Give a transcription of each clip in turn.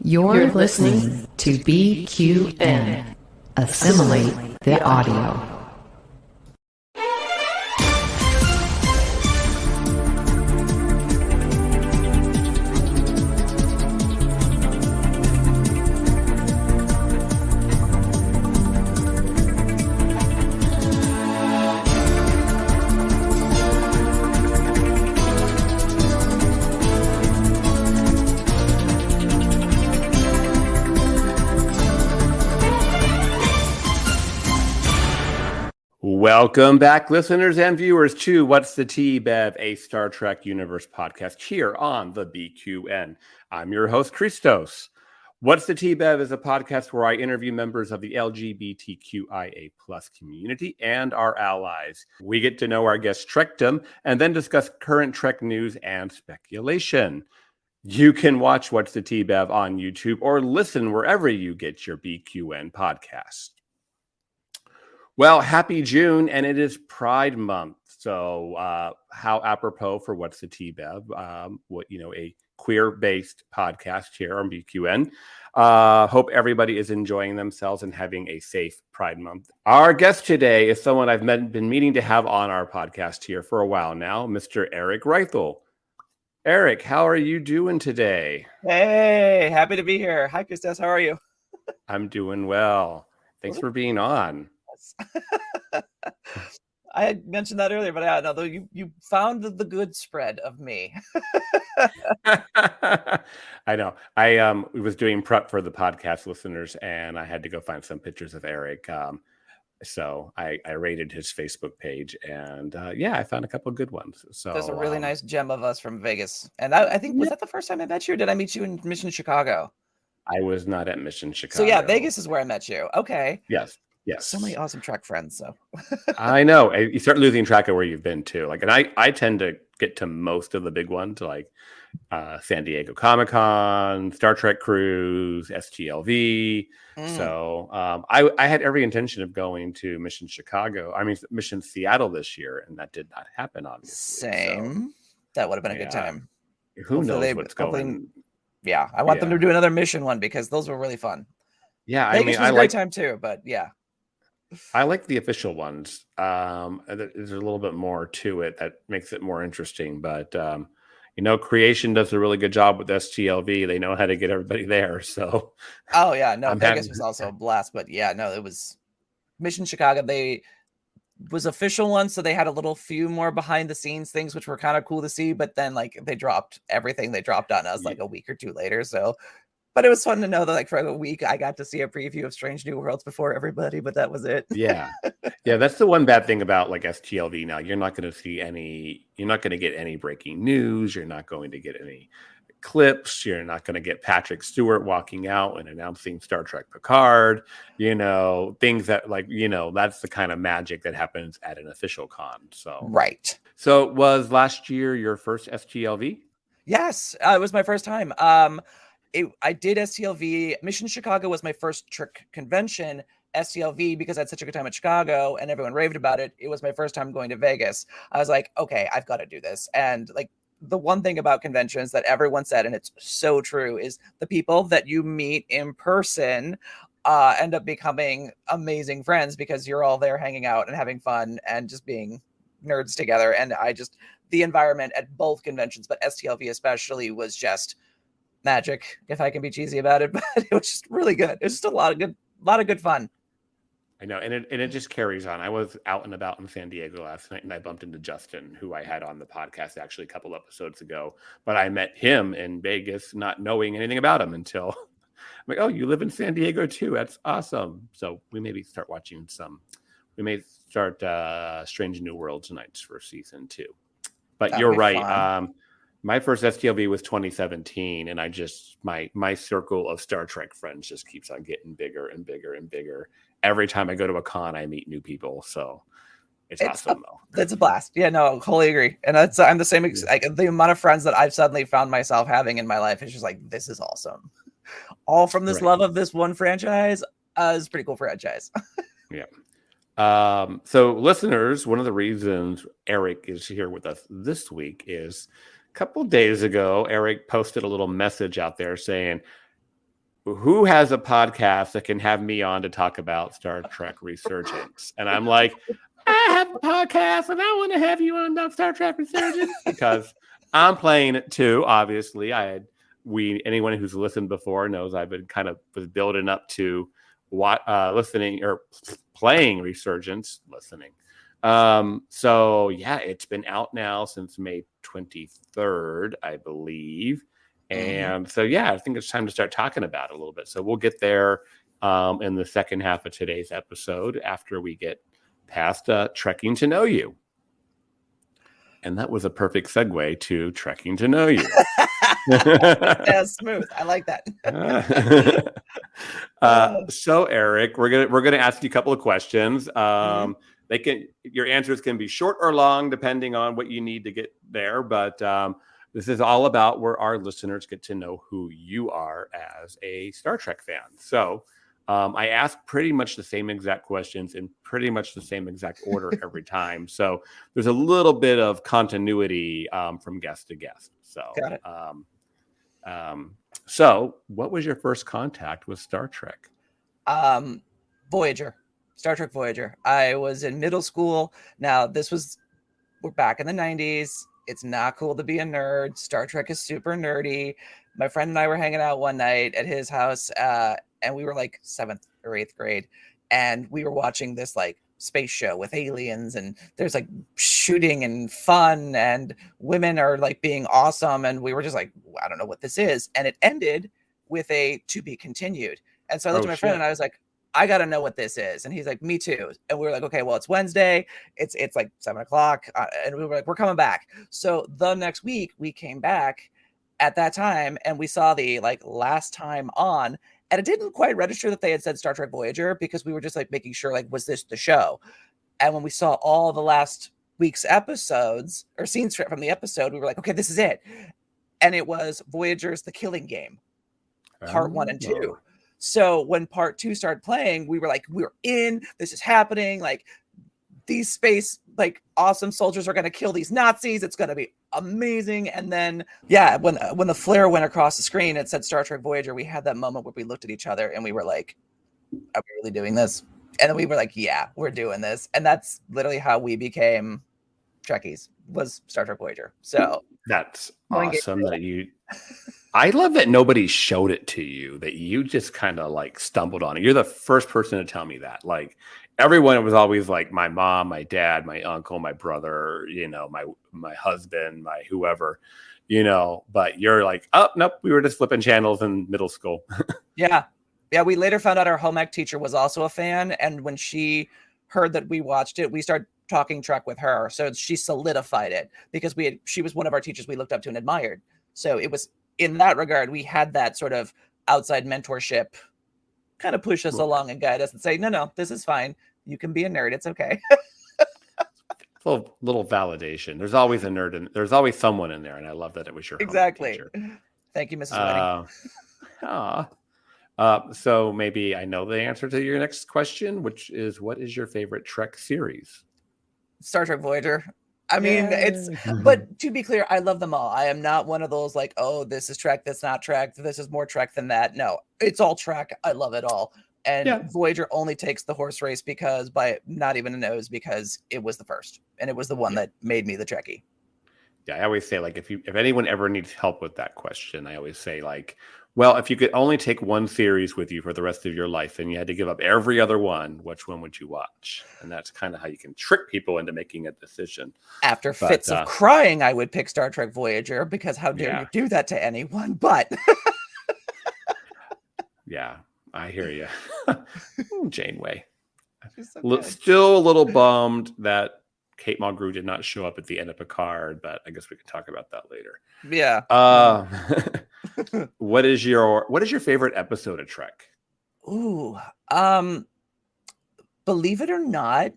You're listening to BQN. Assimilate the audio. Welcome back, listeners and viewers, to What's the Tea, Bev, a Star Trek Universe podcast here on the BQN. I'm your host, Christos. What's the Tea, Bev is a podcast where I interview members of the LGBTQIA+ community and our allies. We get to know our guest trekdom and then discuss current Trek news and speculation. You can watch What's the Tea, Bev on YouTube or listen wherever you get your BQN podcast. Well, happy June, and it is Pride Month. So how apropos for What's the Tea, Bev? A queer-based podcast here on BQN. Hope everybody is enjoying themselves and having a safe Pride Month. Our guest today is someone I've been meaning to have on our podcast here for a while now, Mr. Eric Reithel. Eric, how are you doing today? Hey, happy to be here. Hi, Christos. How are you? I'm doing well. Thanks for being on. I had mentioned that earlier, but no, you found the good spread of me. I know. I was doing prep for the podcast listeners, and I had to go find some pictures of Eric. So I raided his Facebook page, and I found a couple of good ones. So there's a really nice gem of us from Vegas, and I think was that the first time I met you? Or did I meet you in Mission Chicago? I was not at Mission Chicago. So yeah, Vegas is where I met you. Okay. Yes. So many awesome Trek friends. So I know you start losing track of where you've been too. Like, and I tend to get to most of the big ones, like San Diego Comic-Con, Star Trek Cruise, STLV. So I had every intention of going to Mission Seattle this year, and that did not happen, obviously. Same. So, that would have been a good time. Who knows what's going? Yeah, I want them to do another Mission one because those were really fun. Yeah, Vegas was a great time too, but yeah. I like the official ones. There's a little bit more to it that makes it more interesting. But, Creation does a really good job with STLV. They know how to get everybody there. So, oh, yeah. No, Vegas was also a blast. But, yeah, no, it was Mission Chicago. They was official one. So they had a little few more behind the scenes things, which were kind of cool to see. But then, they dropped everything they dropped on us a week or two later. So. But it was fun to know that, for a week, I got to see a preview of Strange New Worlds before everybody, but that was it. Yeah. That's the one bad thing about, STLV now. You're not going to get any breaking news. You're not going to get any clips. You're not going to get Patrick Stewart walking out and announcing Star Trek Picard. Things that, that's the kind of magic that happens at an official con. So right. So was last year your first STLV? Yes, it was my first time. I did STLV. Mission Chicago was my first Trek convention. STLV, because I had such a good time at Chicago and everyone raved about it, it was my first time going to Vegas. I was like, okay, I've got to do this. And the one thing about conventions that everyone said, and it's so true, is the people that you meet in person end up becoming amazing friends because you're all there hanging out and having fun and just being nerds together. And the environment at both conventions, but STLV especially, was just magic, if I can be cheesy about it, but it was just really good. It was just a lot of good fun. I know, and it just carries on. I was out and about in San Diego last night, and I bumped into Justin, who I had on the podcast actually a couple episodes ago. But I met him in Vegas, not knowing anything about him until I'm like, "Oh, you live in San Diego too? That's awesome!" So we may start Strange New Worlds nights for season 2. But you're right. Fun. My first STLV was 2017, and my circle of Star Trek friends just keeps on getting bigger and bigger and bigger. Every time I go to a con, I meet new people, so it's awesome though. It's a blast. Yeah, no, totally agree. And I'm the same. The amount of friends that I've suddenly found myself having in my life is just this is awesome. All from this love of this one franchise. It's a pretty cool franchise. Yeah. So listeners, one of the reasons Eric is here with us this week is, couple days ago, Eric posted a little message out there saying, who has a podcast that can have me on to talk about Star Trek Resurgence? And I'm like, I have a podcast and I want to have you on about Star Trek Resurgence because I'm playing it too. Obviously, anyone who's listened before knows I've been kind of was building up to listening or playing Resurgence, So yeah, it's been out now since May 23rd, I believe. And so, yeah, I think it's time to start talking about it a little bit. So we'll get there in the second half of today's episode after we get past Trekking to Know You. And that was a perfect segue to Trekking to Know You. That's smooth. I like that. So, Eric, we're gonna ask you a couple of questions. Your answers can be short or long, depending on what you need to get there. But this is all about where our listeners get to know who you are as a Star Trek fan. So I ask pretty much the same exact questions in pretty much the same exact order every time. So there's a little bit of continuity from guest to guest. So, got it. So what was your first contact with Star Trek? Voyager. Star Trek Voyager. I was in middle school. Now, we're back in the 90s. It's not cool to be a nerd. Star Trek is super nerdy. My friend and I were hanging out one night at his house, and we were like 7th or 8th grade, and we were watching this like space show with aliens, and there's like shooting and fun, and women are like being awesome, and we were just like, I don't know what this is, and it ended with a to be continued. And so I looked at my friend and I was like, I got to know what this is. And he's like, me too. And we were like, okay, well, it's Wednesday. It's like 7:00. And we were like, we're coming back. So the next week we came back at that time and we saw the like last time on, and it didn't quite register that they had said Star Trek Voyager because we were just like making sure, like, was this the show? And when we saw all the last week's episodes or scenes from the episode, we were like, okay, this is it. And it was Voyager's The Killing Game, part 1 and 2. So when part 2 started playing, we were like, we're in, this is happening. Like these space, like awesome soldiers are going to kill these Nazis. It's going to be amazing. And then, yeah, when the flare went across the screen, it said Star Trek Voyager. We had that moment where we looked at each other and we were like, are we really doing this? And then we were like, yeah, we're doing this. And that's literally how we became Trekkies, was Star Trek Voyager. So that's awesome that you... I love that nobody showed it to you, that you just kind of like stumbled on it. You're the first person to tell me that. Like everyone was always like my mom, my dad, my uncle, my brother, my husband, my whoever, but you're like, oh, nope, we were just flipping channels in middle school. Yeah. Yeah. We later found out our home ec teacher was also a fan. And when she heard that we watched it, we started talking Trek with her. So she solidified it because she was one of our teachers we looked up to and admired. So it was, in that regard, we had that sort of outside mentorship kind of push us along and guide us and say, no, this is fine. You can be a nerd. It's okay. little validation. There's always a nerd and there's always someone in there. And I love that it was your exactly. Thank you, Mrs. Wedding. So maybe I know the answer to your next question, which is, what is your favorite Trek series? Star Trek Voyager. I mean, but to be clear, I love them all. I am not one of those like, oh, this is Trek, that's not Trek, this is more Trek than that. No, it's all Trek. I love it all. And Voyager only takes the horse race because not even a nose, because it was the first. And it was the one that made me the Trekkie. Yeah, I always say, like, if anyone ever needs help with that question, I always say, like, well, if you could only take one series with you for the rest of your life and you had to give up every other one, which one would you watch? And that's kind of how you can trick people into making a decision. After fits of crying, I would pick Star Trek Voyager, because how dare you do that to anyone? But yeah, I hear you. Janeway. So still a little bummed that Kate Mulgrew did not show up at the end of Picard, but I guess we can talk about that later. Yeah. What is your favorite episode of Trek? Ooh, believe it or not,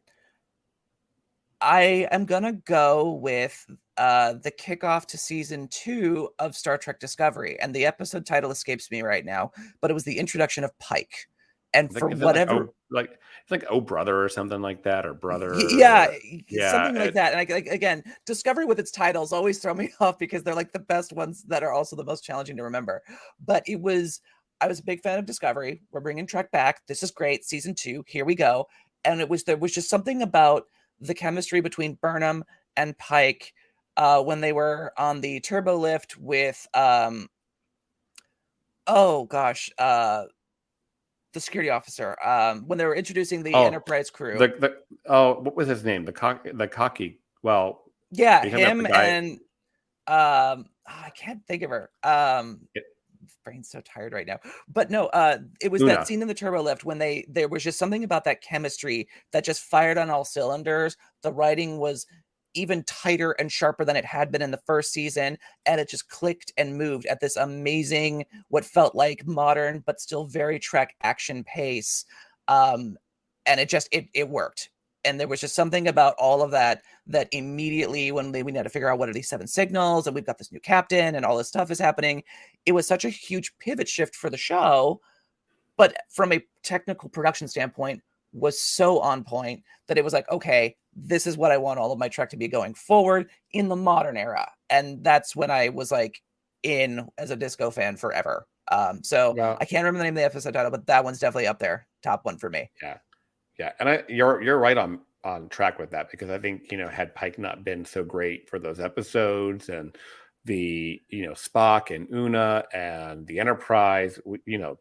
I am gonna go with the kickoff to season 2 of Star Trek Discovery, and the episode title escapes me right now, but it was the introduction of Pike. And for whatever, it's like Oh Brother or something like that, or Brother, something like that. And again, Discovery with its titles always throw me off because they're like the best ones that are also the most challenging to remember. But it was I was a big fan of Discovery. We're bringing Trek back. This is great. Season 2, here we go. And there was just something about the chemistry between Burnham and Pike when they were on the turbo lift with the security officer, when they were introducing the Enterprise crew. What was his name? The cocky. Well, yeah, him and I can't think of her. Brain's so tired right now. But no, it was Una. that scene in the turbo lift when there was just something about that chemistry that just fired on all cylinders. The writing was even tighter and sharper than it had been in the first season, and it just clicked and moved at this amazing, what felt like modern but still very Trek action pace. And it worked. And there was just something about all of that immediately, when we had to figure out what are these 7 signals, and we've got this new captain and all this stuff is happening, it was such a huge pivot shift for the show, but from a technical production standpoint was so on point that it was like, okay, this is what I want all of my Trek to be going forward in the modern era. And that's when I was like in as a Disco fan forever. So yeah. I can't remember the name of the episode title, but that one's definitely up there. Top one for me. Yeah. And you're right on track with that, because I think, had Pike not been so great for those episodes, and the, Spock and Una and the Enterprise,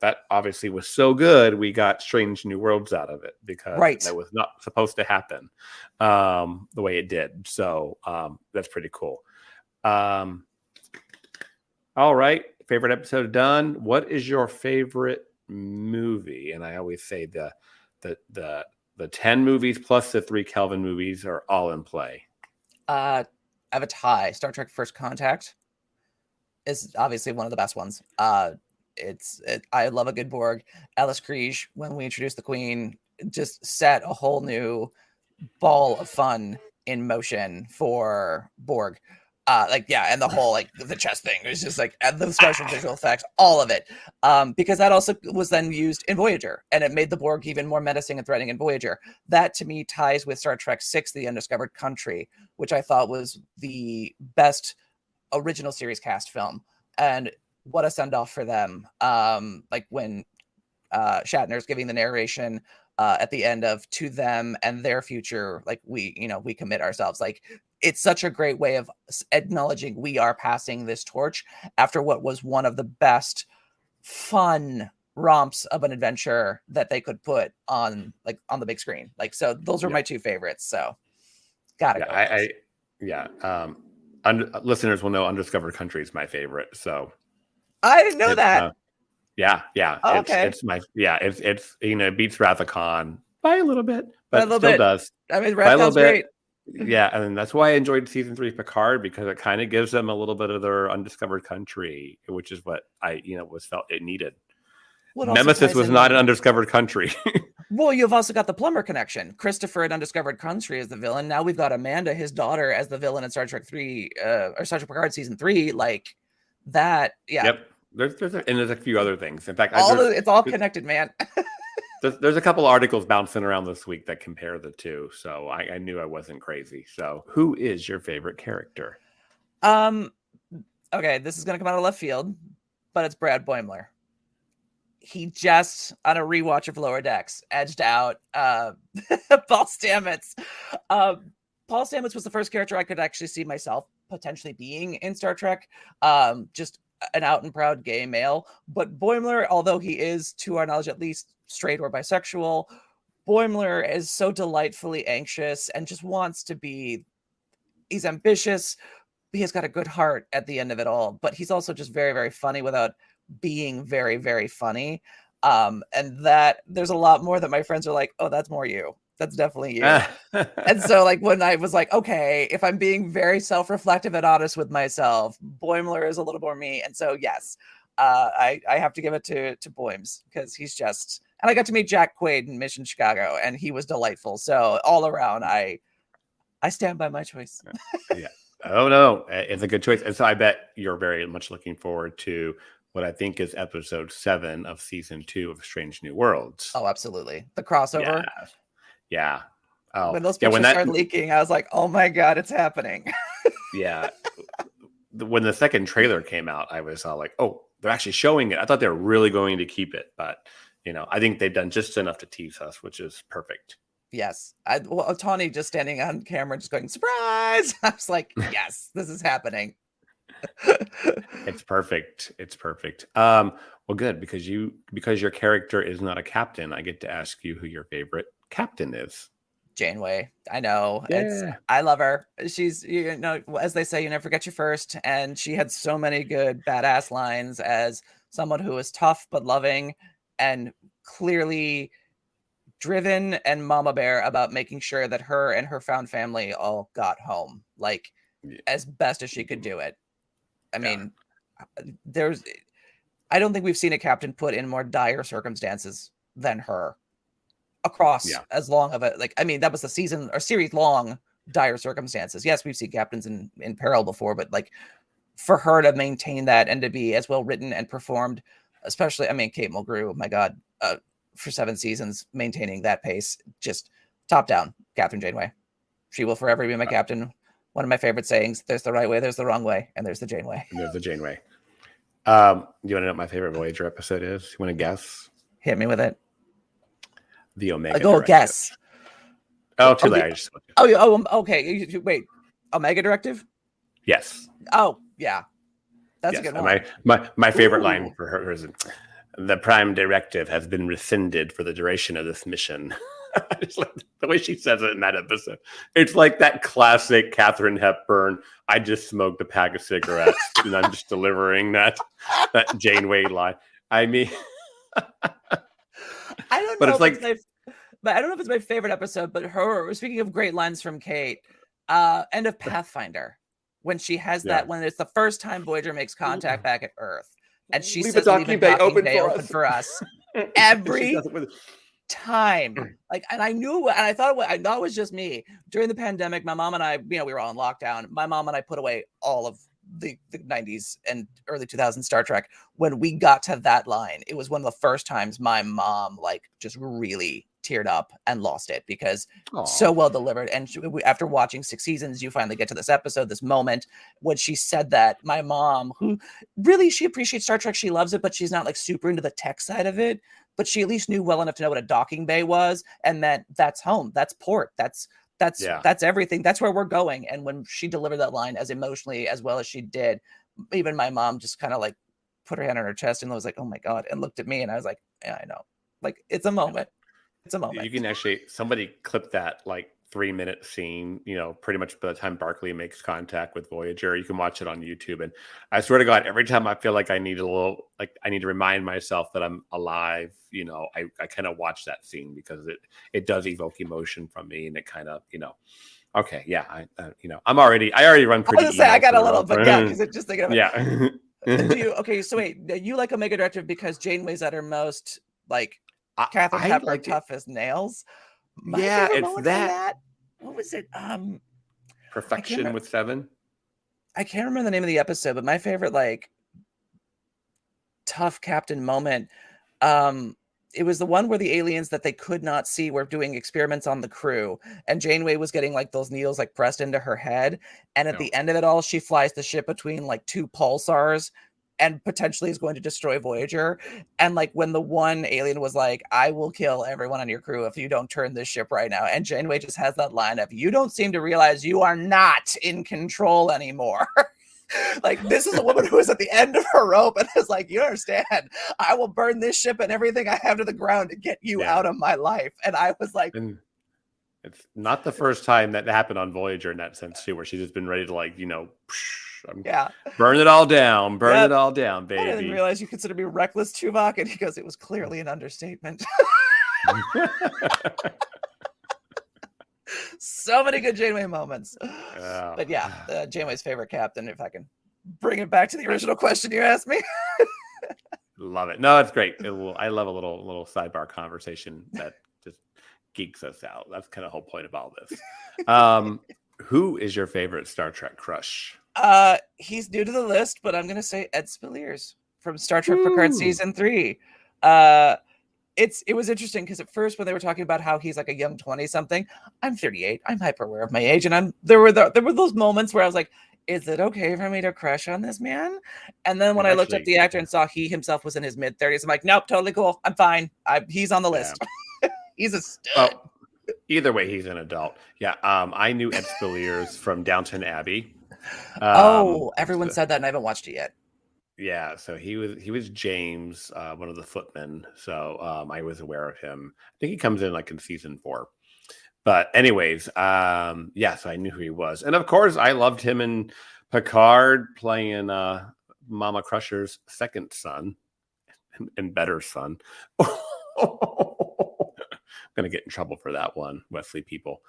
that obviously was so good, we got Strange New Worlds out of it, because that was not supposed to happen the way it did. So that's pretty cool. All right. Favorite episode done. What is your favorite movie? And I always say the 10 movies plus the 3 Kelvin movies are all in play. I have a tie. Star Trek First Contact is obviously one of the best ones. I love a good Borg. Alice Kriege, when we introduced the Queen, just set a whole new ball of fun in motion for Borg. And the whole the chess thing, it was just and the special visual effects, all of it, because that also was then used in Voyager, and it made the Borg even more menacing and threatening in Voyager. That to me ties with Star Trek VI, The Undiscovered Country, which I thought was the best original series cast film, and what a send off for them. When Shatner's giving the narration at the end of To Them and Their Future, we commit ourselves. It's such a great way of acknowledging we are passing this torch after what was one of the best fun romps of an adventure that they could put on the big screen. So those are my 2 favorites. So gotta go. Listeners will know Undiscovered Country is my favorite. So I didn't know that. Oh, okay. It beats Wrath of Khan by a little bit, but it still does. I mean, Wrath of Khan's great. Yeah, and that's why I enjoyed season 3 Picard, because it kind of gives them a little bit of their undiscovered country, which is what I was felt it needed. Nemesis was not an undiscovered country. Well, you've also got the plumber connection. Christopher at Undiscovered Country is the villain. Now we've got Amanda, his daughter, as the villain in Star Trek 3 or Star Trek Picard season 3. That, yeah. Yep. There's a few other things. In fact, it's all connected, man. There's a couple articles bouncing around this week that compare the two, so I knew I wasn't crazy. So, who is your favorite character? Okay, this is gonna come out of left field, but it's Brad Boimler. He just, on a rewatch of Lower Decks, edged out Paul Stamets. Paul Stamets was the first character I could actually see myself potentially being in Star Trek. Just an out and proud gay male. But Boimler, although he is, to our knowledge at least, straight or bisexual, Boimler is so delightfully anxious and just wants to be, he's ambitious. He has got a good heart at the end of it all, but he's also just very, very funny without being very, very funny. And that there's a lot more that my friends are like, oh, that's more you. That's definitely you. And so when I was like, okay, if I'm being very self-reflective and honest with myself, Boimler is a little more me. And so, yes, I have to give it to Boims, because he's just, and I got to meet Jack Quaid in Mission Chicago, and he was delightful. So all around, I stand by my choice. Yeah. Oh no, it's a good choice. And so I bet you're very much looking forward to what I think is episode 7 of season 2 of Strange New Worlds. Oh, absolutely. The crossover. Yeah. Oh, when those pictures started leaking, I was like, oh my God, it's happening. Yeah. When the second trailer came out, I was all like, oh, they're actually showing it. I thought they were really going to keep it, but I think they've done just enough to tease us, which is perfect. Yes. Otani just standing on camera, just going, surprise. I was like, yes, this is happening. It's perfect. It's perfect. Well, good, because your character is not a captain. I get to ask you who your favorite captain is. Janeway. I know. Yeah. I love her. She's, as they say, you never forget your first. And she had so many good badass lines as someone who is tough but loving and clearly driven and mama bear about making sure that her and her found family all got home, like as best as she could do it. I mean, I don't think we've seen a captain put in more dire circumstances than her across as long of it. Like, I mean, that was the season or series long dire circumstances. Yes, we've seen captains in peril before, but like for her to maintain that and to be as well written and performed, especially, I mean, Kate Mulgrew, my God, for 7 seasons, maintaining that pace, just top down, Captain Janeway. She will forever be my captain. One of my favorite sayings, there's the right way, there's the wrong way, and there's the Janeway. And there's the Janeway. Do you want to know what my favorite Voyager episode is? You want to guess? Hit me with it. The Omega Directive. Guess. Oh, too late. Okay. Wait. Omega Directive? Yes. Oh, yeah. That's a good one. My favorite line for her is, the Prime Directive has been rescinded for the duration of this mission. Just like the way she says it in that episode. It's like that classic Katharine Hepburn, I just smoked a pack of cigarettes and I'm just delivering that Janeway line. I mean, I don't know. But I don't know if it's my favorite episode, but speaking of great lines from Kate, end of Pathfinder, when she has that, when it's the first time Voyager makes contact back at Earth. And she says, leave the docking bay open for us. Every time. Like, and I knew, and I thought it was just me. During the pandemic, my mom and I, we were all in lockdown. My mom and I put away all of the 90s and early 2000s Star Trek. When we got to that line, it was one of the first times my mom, like, just really teared up and lost it because so well delivered. And after watching 6 seasons, you finally get to this episode, this moment when she said that. My mom, who really, she appreciates Star Trek, she loves it, but she's not like super into the tech side of it, but she at least knew well enough to know what a docking bay was, and that's home, that's port, that's everything, that's where we're going. And when she delivered that line as emotionally as well as she did, even my mom just kind of like put her hand on her chest and was like, oh my God, and looked at me, and I was like, yeah, I know, like, it's a moment. It's a moment. You can actually, somebody clipped that like 3-minute scene, pretty much by the time Barclay makes contact with Voyager. You can watch it on YouTube. And I swear to God, every time I feel like I need to remind myself that I'm alive, I kind of watch that scene because it does evoke emotion from me. And it kind of, okay. Yeah. I already run pretty. I was gonna say, I got a little, but yeah, because it's just thinking about it. Okay. So wait, you like Omega Directive because Janeway's at her most, like, Katharine Hepburn, like tough as nails. It's that. What was it? Perfection with 7. I can't remember the name of the episode, but my favorite, like, tough captain moment. It was the one where the aliens that they could not see were doing experiments on the crew, and Janeway was getting like those needles like pressed into her head. And at the end of it all, she flies the ship between like 2 pulsars and potentially is going to destroy Voyager. And like when the one alien was like, I will kill everyone on your crew if you don't turn this ship right now. And Janeway just has that line of, you don't seem to realize you are not in control anymore. Like, this is a woman who is at the end of her rope and is like, you understand, I will burn this ship and everything I have to the ground to get you out of my life. And I was like, and it's not the first time that happened on Voyager in that sense too, where she's just been ready to like, burn it all down, it all down, baby. I didn't realize you consider me reckless, Tuvok, and he goes, it was clearly an understatement. So many good Janeway moments. But yeah, Janeway's favorite captain, if I can bring it back to the original question you asked me. Love it. No, it's great. I love a little sidebar conversation that just geeks us out. That's kind of the whole point of all this. Who is your favorite Star Trek crush? He's new to the list, but I'm gonna say Ed Speleers from Star Trek Picard season 3. It was interesting because at first when they were talking about how he's like a young 20-something, I'm 38. I'm hyper aware of my age, and there were those moments where I was like, is it okay for me to crush on this man? And then when And I looked up actually, the actor and saw he himself was in his mid-30s, I'm like, nope, totally cool. I'm fine. He's on the yeah. list. He's a stud. Well, either way, he's an adult. Yeah. I knew Ed Spilliers from Downton Abbey. Everyone said that, and I haven't watched it yet. Yeah, so he was James, one of the footmen. So I was aware of him. I think he comes in like in season 4. But anyways, yeah, so I knew who he was. And of course, I loved him in Picard playing Mama Crusher's second son and better son. I'm going to get in trouble for that one, Wesley people.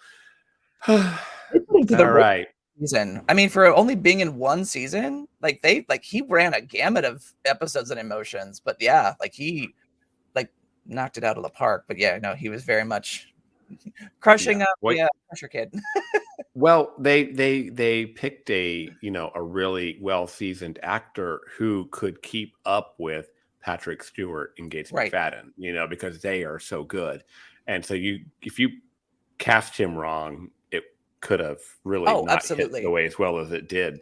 All right. Season. I mean, for only being in one season, like he ran a gamut of episodes and emotions, but yeah, like he knocked it out of the park. But yeah, no, he was very much crushing up the Crusher kid. Well, they picked a really well seasoned actor who could keep up with Patrick Stewart and Gates McFadden, because they are so good. And so if you cast him wrong, it could have really not hit the way as well as it did.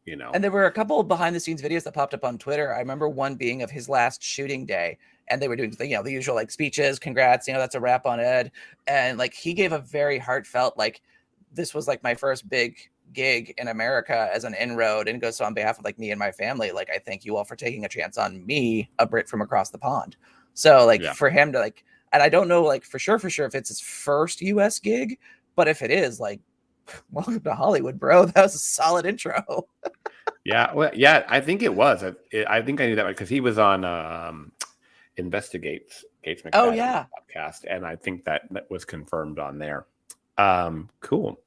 And there were a couple of behind the scenes videos that popped up on Twitter. I remember one being of his last shooting day, and they were doing the usual like speeches, congrats, that's a wrap on Ed. And like he gave a very heartfelt, like, this was like my first big gig in America as an inroad, and goes, so on behalf of like me and my family, like I thank you all for taking a chance on me, a Brit from across the pond. So like for him to like, and I don't know like for sure if it's his first US gig, but if it is, like, welcome to Hollywood, bro. That was a solid intro. Yeah, well, yeah, I think it was. I think I knew that because he was on Investigates Gates McFadden podcast, and I think that was confirmed on there. Cool.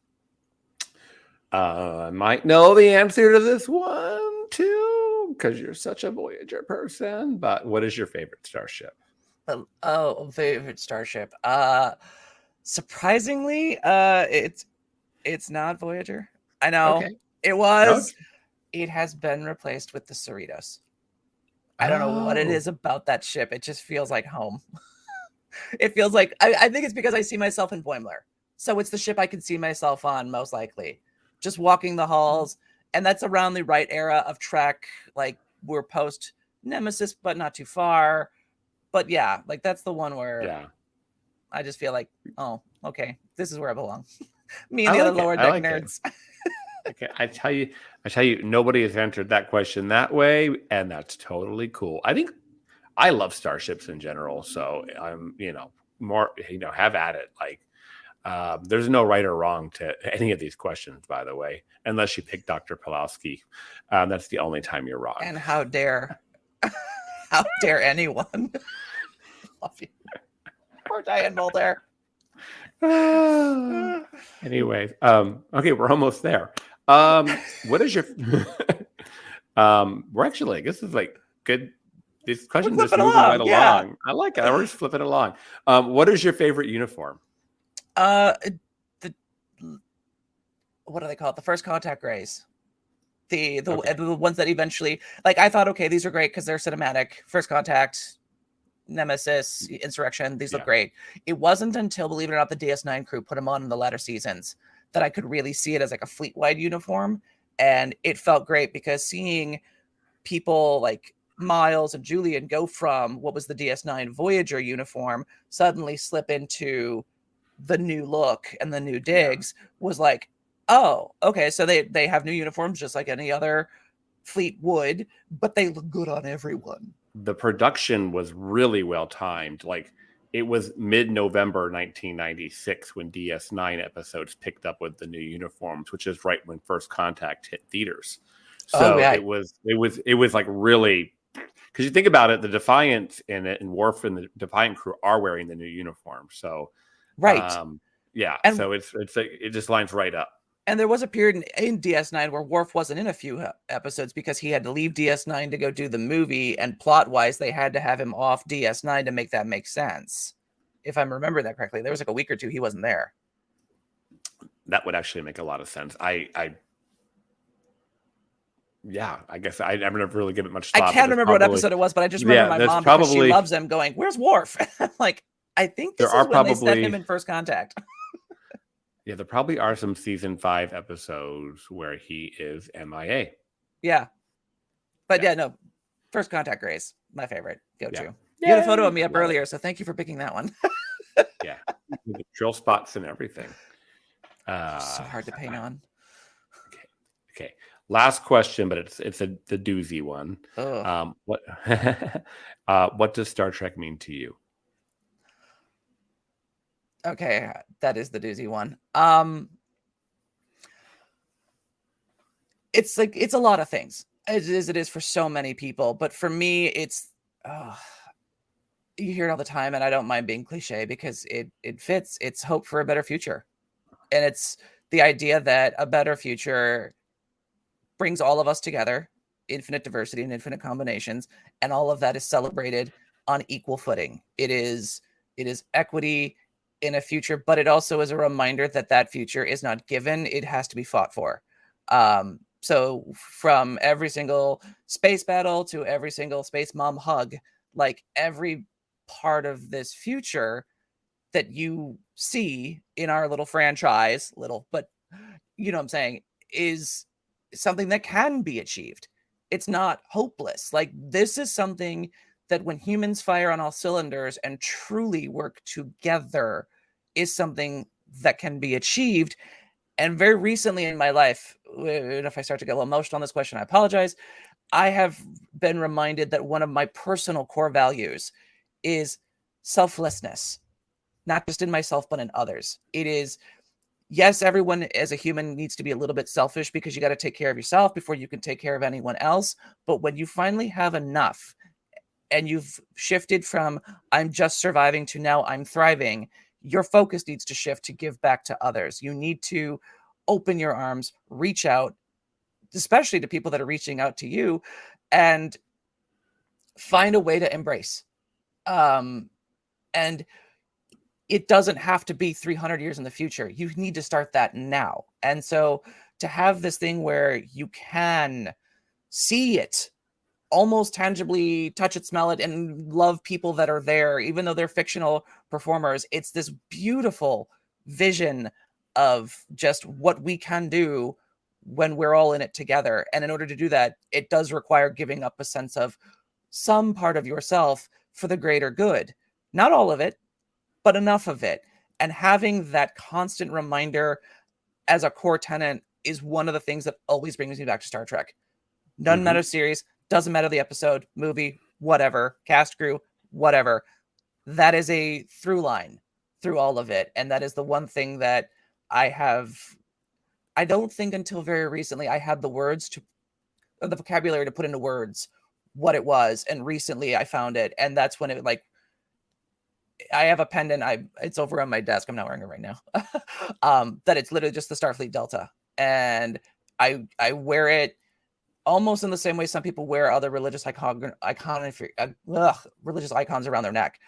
I might know the answer to this one too, because you're such a Voyager person. But what is your favorite starship? Favorite starship. Surprisingly, it's not Voyager. I know. Okay. It was. Okay. It has been replaced with the Cerritos. I don't know what it is about that ship. It just feels like home. It feels like I think it's because I see myself in Boimler. So it's the ship I can see myself on, most likely. Just walking the halls. And that's around the right era of Trek. Like, we're post Nemesis, but not too far. But yeah, like that's the one where I just feel like, oh, okay, this is where I belong. Me and the other lower deck nerds. Okay, I tell you, nobody has answered that question that way, and that's totally cool. I think I love starships in general, so I'm, more, have at it. Like, there's no right or wrong to any of these questions, by the way, unless you pick Dr. Pulowski. That's the only time you're wrong. And how dare anyone? Love you. Poor Diane Mulder. Anyway, okay, we're almost there. What is your we're actually like, this is like good. These questions just moving right along. I like it. We're just flipping along. What is your favorite uniform? What do they call it? The First Contact Grays. The ones that eventually, like, I thought, okay, these are great because they're cinematic. First Contact, Nemesis, Insurrection, these look great. It wasn't until, believe it or not, the DS9 crew put them on in the latter seasons that I could really see it as like a fleet-wide uniform. And it felt great because seeing people like Miles and Julian go from what was the DS9 Voyager uniform suddenly slip into the new look and the new digs was like, oh, okay, so they have new uniforms just like any other fleet would, but they look good on everyone. The production was really well timed. Like, it was mid-November 1996 when DS9 episodes picked up with the new uniforms, which is right when First Contact hit theaters. So it was like really, because you think about it, the Defiant and Worf and the Defiant crew are wearing the new uniform. So and so it just lines right up. And there was a period in DS9 where Worf wasn't in a few episodes because he had to leave DS9 to go do the movie, and plot-wise, they had to have him off DS9 to make that make sense. If I'm remembering that correctly, there was like a week or two he wasn't there. That would actually make a lot of sense. I guess I never really give it much thought. I can't remember what episode it was, but I just remember my mom, because she loves him, going, "Where's Worf?" Like, I think this is when they set him in First Contact. Yeah, there probably are some season 5 episodes where he is MIA. Yeah. But no, First Contact Grace, my favorite. Go to. Yeah. You had a photo of me up Love earlier, it. so thank you for picking that one. Yeah. The drill spots and everything. So hard to paint on. Okay. Last question, but it's the doozy one. What does Star Trek mean to you? Okay, that is the doozy one. It's a lot of things. It is for so many people, but for me, it's you hear it all the time, and I don't mind being cliche because it fits. It's hope for a better future, and it's the idea that a better future brings all of us together, infinite diversity and infinite combinations, and all of that is celebrated on equal footing. It is equity in a future, but it also is a reminder that that future is not given. It has to be fought for. So from every single space battle to every single space mom hug, like every part of this future that you see in our little franchise, but you know what I'm saying, is something that can be achieved. It's not hopeless. Like, this is something that when humans fire on all cylinders and truly work together is something that can be achieved. And very recently in my life, and if I start to get a little emotional on this question, I apologize. I have been reminded that one of my personal core values is selflessness, not just in myself, but in others. It is, yes, everyone as a human needs to be a little bit selfish because you got to take care of yourself before you can take care of anyone else. But when you finally have enough and you've shifted from I'm just surviving to now I'm thriving, your focus needs to shift to give back to others. You need to open your arms, reach out, especially to people that are reaching out to you, and find a way to embrace. And it doesn't have to be 300 years in the future. You need to start that now. And so to have this thing where you can see it, almost tangibly touch it, smell it, and love people that are there, even though they're fictional performers, it's this beautiful vision of just what we can do when we're all in it together. And in order to do that, it does require giving up a sense of some part of yourself for the greater good. Not all of it, but enough of it. And having that constant reminder as a core tenet is one of the things that always brings me back to Star Trek. Doesn't matter series, doesn't matter the episode, movie, whatever, cast, crew, whatever. That is a through line through all of it. And that is the one thing that I don't think until very recently I had the vocabulary to put into words what it was. And recently I found it. And that's when it, like, I have a pendant. It's over on my desk. I'm not wearing it right now. That it's literally just the Starfleet Delta. And I wear it almost in the same way some people wear other religious religious icons around their neck.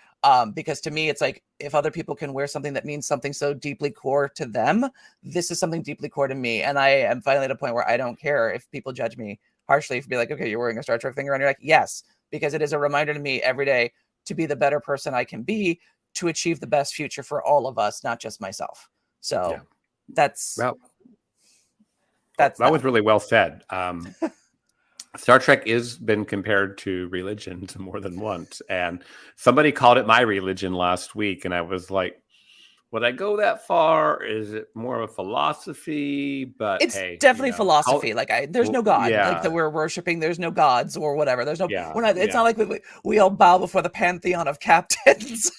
Because to me, it's like, if other people can wear something that means something so deeply core to them, this is something deeply core to me. And I am finally at a point where I don't care if people judge me harshly for be like, okay, you're wearing a Star Trek thing around your neck. Yes, because it is a reminder to me every day to be the better person I can be to achieve the best future for all of us, not just myself. So that was really well said. Star Trek has been compared to religions more than once. And somebody called it my religion last week. And I was like, would I go that far? Is it more of a philosophy? But it's definitely philosophy. There's no God like that we're worshiping. There's no gods or whatever. There's no, it's not like we all bow before the pantheon of captains.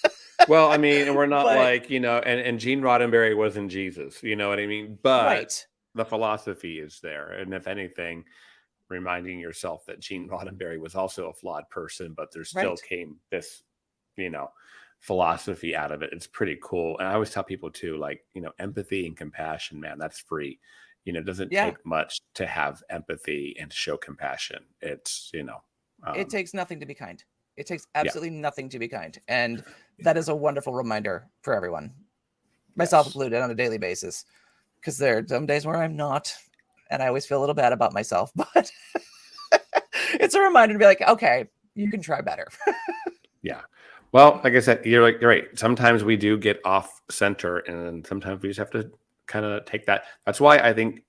Well, I mean, and we're not and Gene Roddenberry wasn't Jesus, you know what I mean? But the philosophy is there. And if anything, reminding yourself that Gene Roddenberry was also a flawed person, but there still came this, philosophy out of it. It's pretty cool. And I always tell people too, empathy and compassion, man, that's free. It doesn't take much to have empathy and to show compassion. It's, it takes nothing to be kind. It takes absolutely nothing to be kind. And that is a wonderful reminder for everyone, myself included, on a daily basis, because there are some days where I'm not, and I always feel a little bad about myself, but it's a reminder to be like, okay, you can try better. Yeah. Well, like I said, you're right. Sometimes we do get off center, and sometimes we just have to kind of take that. That's why I think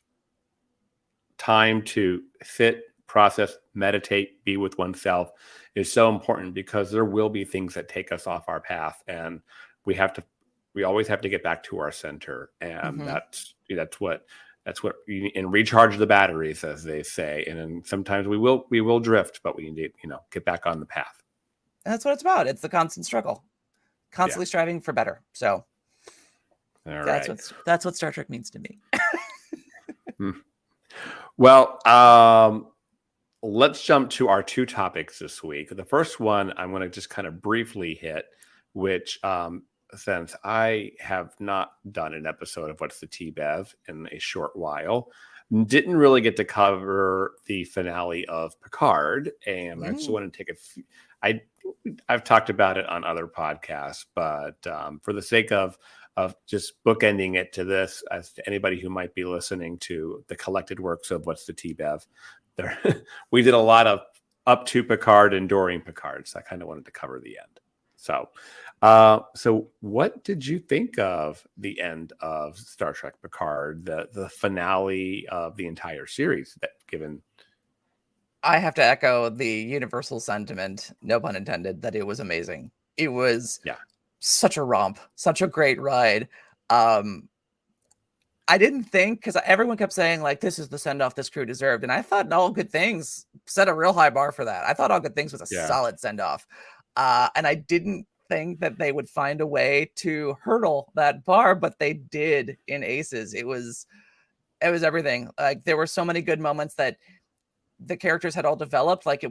time to sit, process, meditate, be with oneself is so important, because there will be things that take us off our path, and we always have to get back to our center. And that's what and recharge the batteries, as they say. And then sometimes we will drift, but we need to, get back on the path. And that's what it's about. It's the constant struggle, constantly striving for better. So that's what Star Trek means to me. Well, let's jump to our two topics this week. The first one I'm going to just kind of briefly hit, which since I have not done an episode of What's the T-Bev in a short while, didn't really get to cover the finale of Picard, and I just want to take I've talked about it on other podcasts, but for the sake of just bookending it to this, as to anybody who might be listening to the collected works of What's the T-Bev, we did a lot of up to Picard and during Picard, so I kind of wanted to cover the end. So what did you think of the end of Star Trek Picard, the finale of the entire series? I have to echo the universal sentiment, no pun intended, that it was amazing. It was such a romp, such a great ride. I didn't think, because everyone kept saying, like, this is the send-off this crew deserved. And I thought All Good Things set a real high bar for that. I thought All Good Things was a solid send-off. And I didn't think that they would find a way to hurdle that bar, but they did in Aces. It was everything. Like, there were so many good moments that the characters had all developed. Like,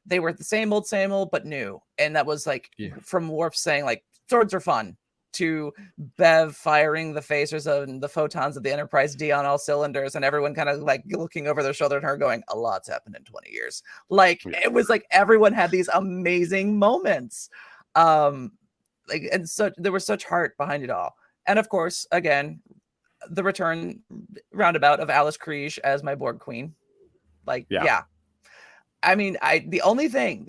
they were the same old, but new. And that was like from Worf saying, like, swords are fun, to Bev firing the phasers and the photons of the Enterprise D on all cylinders, and everyone kind of like looking over their shoulder at her going, a lot's happened in 20 years. Like, it was like everyone had these amazing moments. And so there was such heart behind it all. And of course, again, the return roundabout of Alice Kriege as my Borg queen. Like, I mean, the only thing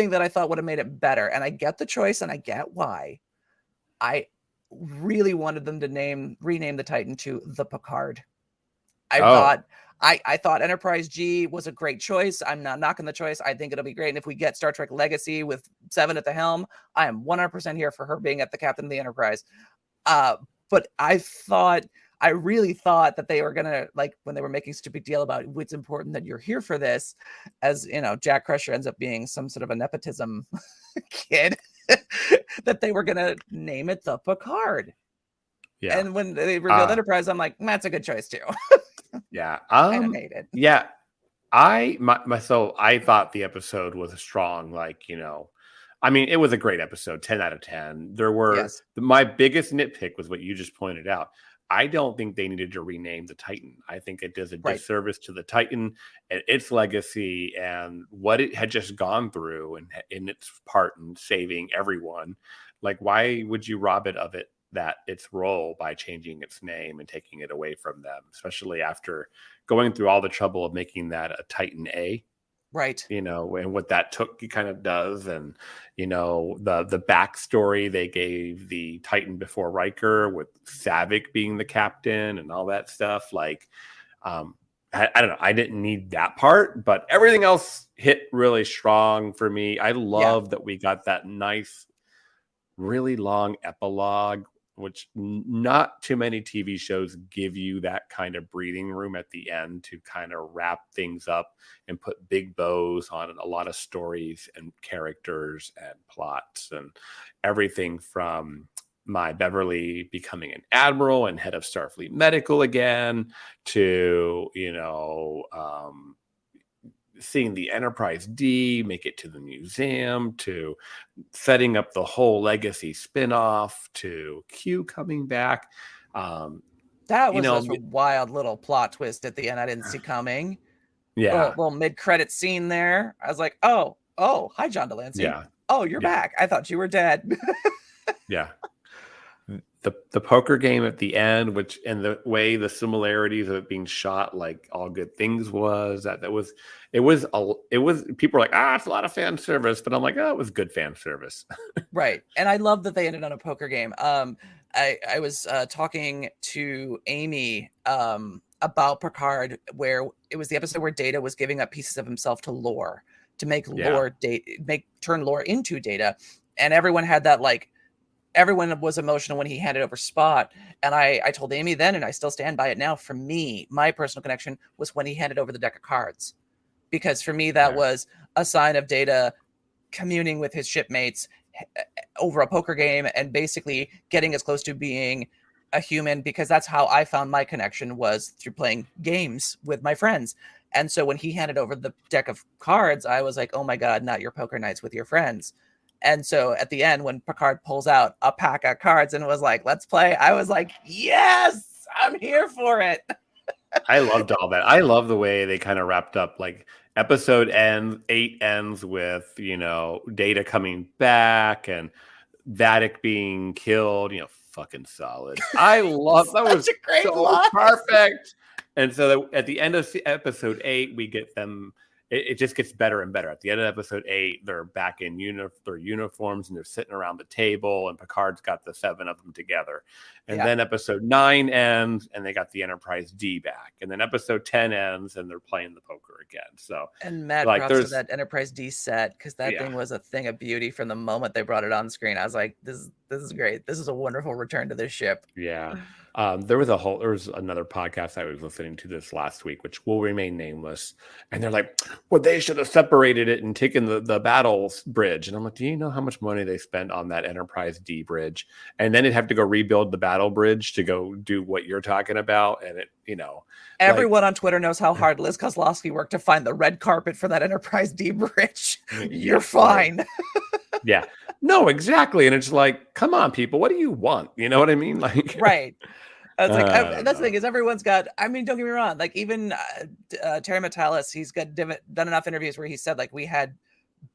that I thought would have made it better, and I get the choice and I get why, I really wanted them to rename the Titan to the Picard. I thought Enterprise G was a great choice. I'm not knocking the choice. I think it'll be great. And if we get Star Trek Legacy with Seven at the helm, I am 100% here for her being at the captain of the Enterprise. But I really thought that they were going to, like, when they were making such a big deal about it's important that you're here for this, as, Jack Crusher ends up being some sort of a nepotism kid, that they were going to name it the Picard. Yeah. And when they revealed Enterprise, I'm like, that's a good choice too. Animated. Yeah. I thought the episode was strong. Like, I mean, it was a great episode, 10 out of 10. There were, my biggest nitpick was what you just pointed out. I don't think they needed to rename the Titan. I think it does a disservice to the Titan and its legacy and what it had just gone through and in its part in saving everyone. Like, why would you rob it of its role by changing its name and taking it away from them, especially after going through all the trouble of making that a Titan A? Right. And what that took kind of does. And, the backstory they gave the Titan before Riker with Savick being the captain and all that stuff. Like, I don't know. I didn't need that part, but everything else hit really strong for me. I love that we got that nice, really long epilogue, which not too many TV shows give you that kind of breathing room at the end to kind of wrap things up and put big bows on a lot of stories and characters and plots and everything from my Beverly becoming an admiral and head of Starfleet Medical again to, seeing the Enterprise D make it to the museum, to setting up the whole Legacy spinoff, to Q coming back. That was a wild little plot twist at the end I didn't see coming. Yeah. Little mid-credit scene there. I was like, oh, hi, John Delancey. Yeah. Oh, you're back. I thought you were dead. Yeah. the poker game at the end, which and the way the similarities of it being shot like All Good Things was it was people were like, it's a lot of fan service, but I'm like, it was good fan service. Right. And I love that they ended on a poker game. I was talking to Amy about Picard, where it was the episode where Data was giving up pieces of himself to lore to make turn lore into Data, and everyone had that everyone was emotional when he handed over Spot. And I told Amy then, and I still stand by it now, for me, my personal connection was when he handed over the deck of cards. Because for me, that was a sign of Data communing with his shipmates over a poker game and basically getting as close to being a human, because that's how I found my connection, was through playing games with my friends. And so when he handed over the deck of cards, I was like, oh my God, not your poker nights with your friends. And so at the end, when Picard pulls out a pack of cards and was like, let's play, I was like, yes, I'm here for it. I loved all that. I love the way they kind of wrapped up, like episode 8 ends with, Data coming back and Vadic being killed, fucking solid. I love that. Was a great so line. Perfect. And so at the end of episode 8, we get them. It just gets better and better. At the end of episode 8, they're back in their uniforms and they're sitting around the table, and Picard's got the 7 of them together. And then episode 9 ends and they got the Enterprise D back. And then episode 10 ends and they're playing the poker again. So and mad props to that Enterprise D set, because that thing was a thing of beauty from the moment they brought it on screen. I was like, this is great. This is a wonderful return to this ship. Yeah. There was another podcast I was listening to this last week, which will remain nameless. And they're like, well, they should have separated it and taken the battles bridge. And I'm like, do you know how much money they spent on that Enterprise D bridge? And then they'd have to go rebuild the battle bridge to go do what you're talking about. And everyone on Twitter knows how hard Liz Kozlowski worked to find the red carpet for that Enterprise D bridge. You're fine. Yeah. No, exactly. And it's like, come on, people, what do you want? You know what I mean? Like, right. It's like, that's the thing, is everyone's got, I mean, don't get me wrong, like even Terry Metalis, he's done enough interviews where he said, like, we had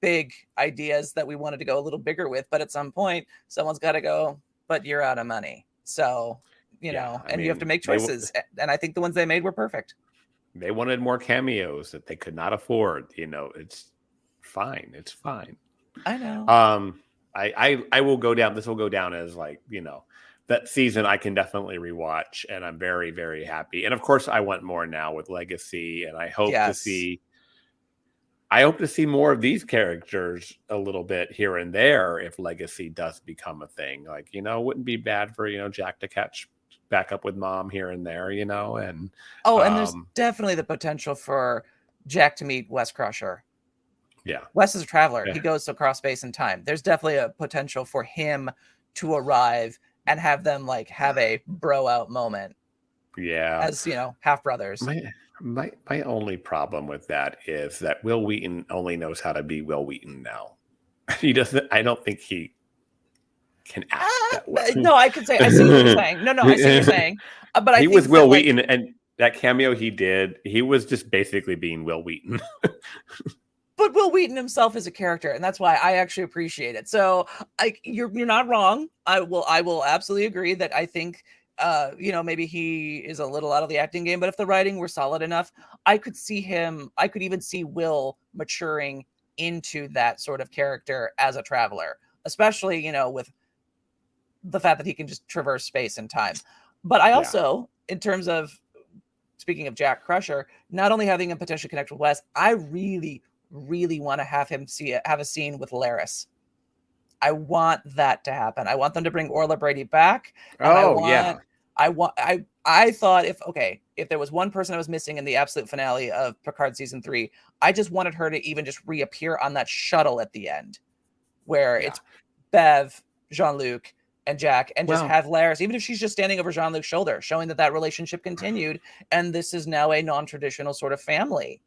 big ideas that we wanted to go a little bigger with, but at some point someone's got to go, but you're out of money. So, you have to make choices. And I think the ones they made were perfect. They wanted more cameos that they could not afford. It's fine. It's fine. I know. I will go down. This will go down as that season I can definitely rewatch, and I'm very, very happy. And of course, I want more now with Legacy, and I hope to see. I hope to see more of these characters a little bit here and there if Legacy does become a thing. Like, it wouldn't be bad for Jack to catch back up with Mom here and there, and and there's definitely the potential for Jack to meet Wes Crusher. Yeah, Wes is a traveler. Yeah. He goes across space and time. There's definitely a potential for him to arrive and have them have a bro out moment. Yeah, as half brothers. My only problem with that is that Will Wheaton only knows how to be Will Wheaton now. He doesn't. I don't think he can act that well. No, I see what you're saying. No, I see what you're saying. But he was Will Wheaton, and that cameo he did, he was just basically being Will Wheaton. But Will Wheaton himself is a character, and that's why I actually appreciate it. So you're not wrong. I will absolutely agree that I think maybe he is a little out of the acting game, but if the writing were solid enough, I could even see Will maturing into that sort of character as a traveler, especially, with the fact that he can just traverse space and time. But I also, in terms of, speaking of Jack Crusher, not only having him potentially connect with Wes, I really want to have him have a scene with Laris. I want that to happen. I want them to bring Orla Brady back. I thought if there was one person I was missing in the absolute finale of Picard season 3, I just wanted her to even just reappear on that shuttle at the end, where it's Bev, Jean-Luc, and Jack, and just have Laris, even if she's just standing over Jean-Luc's shoulder, showing that relationship continued, and this is now a non-traditional sort of family.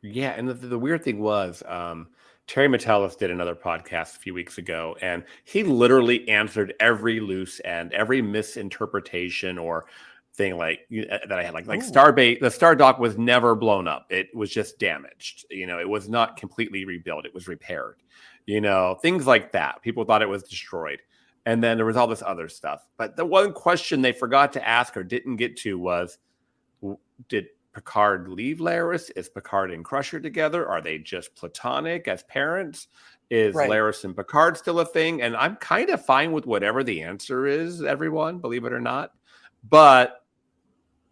Yeah, and the weird thing was, Terry Metalis did another podcast a few weeks ago, and he literally answered every loose end, every misinterpretation or thing that I had. Like Starbase, the Star Dock was never blown up; it was just damaged. It was not completely rebuilt; it was repaired. Things like that. People thought it was destroyed. And then there was all this other stuff. But the one question they forgot to ask or didn't get to was, did Picard leave Laris? Is Picard and Crusher together? Are they just platonic as parents? Is Laris and Picard still a thing? And I'm kind of fine with whatever the answer is, everyone, believe it or not. But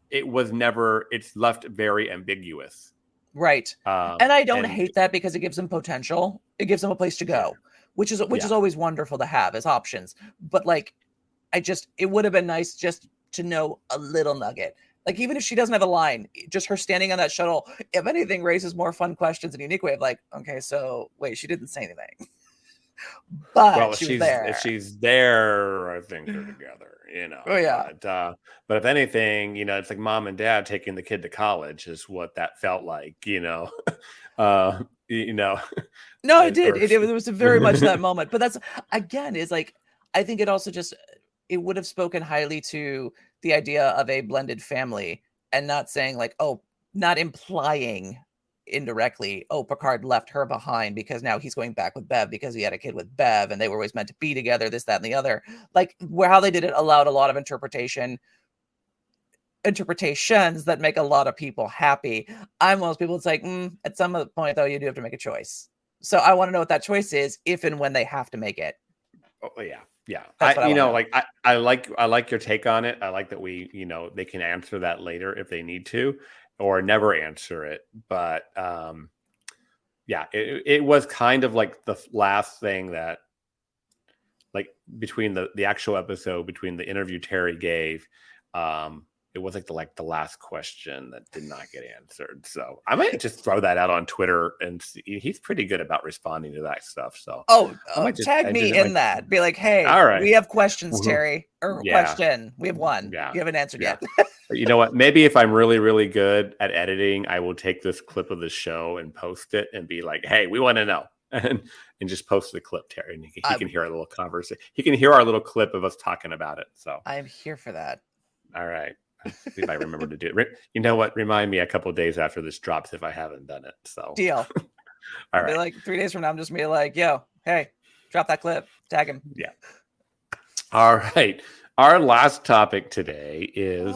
it's left very ambiguous. Right. And I don't hate that because it gives them potential. It gives them a place to go, which is always wonderful to have as options. But like, it would have been nice just to know a little nugget. Like, even if she doesn't have a line, just her standing on that shuttle, if anything, raises more fun questions in a unique way of like, okay, so wait, she didn't say anything. But if she's there, I think they're together, you know. Oh yeah. But if anything, you know, it's like mom and dad taking the kid to college is what that felt like, you know. You know. No, it did. It was very much that moment. But that's again is like, I think it also just it would have spoken highly to the idea of a blended family and not saying like, oh, not implying indirectly, oh, Picard left her behind because now he's going back with Bev because he had a kid with Bev and they were always meant to be together, this, that, and the other. Like how they did it allowed a lot of interpretations that make a lot of people happy. I'm one of those people, it's like, at some point though, you do have to make a choice. So I want to know what that choice is if and when they have to make it. Oh yeah. Yeah. I like your take on it. I like that they can answer that later if they need to, or never answer it. But it was kind of like the last thing that, like, between the actual episode, between the interview Terry gave, it was like the last question that did not get answered. So I might just throw that out on Twitter, and he's pretty good about responding to that stuff. So tag me in that. Be like, hey, all right, we have questions, Terry. Question. We have one. Yeah. You haven't answered yet. You know what? Maybe if I'm really, really good at editing, I will take this clip of the show and post it and be like, hey, we want to know. And just post the clip, Terry. And he can hear a little conversation. He can hear our little clip of us talking about it. So I'm here for that. All right. See if I remember to do it. You know what? Remind me a couple of days after this drops if I haven't done it. So deal. All right. Be like 3 days from now, I'm just be like, yo, hey, drop that clip, tag him. Yeah. All right. Our last topic today is,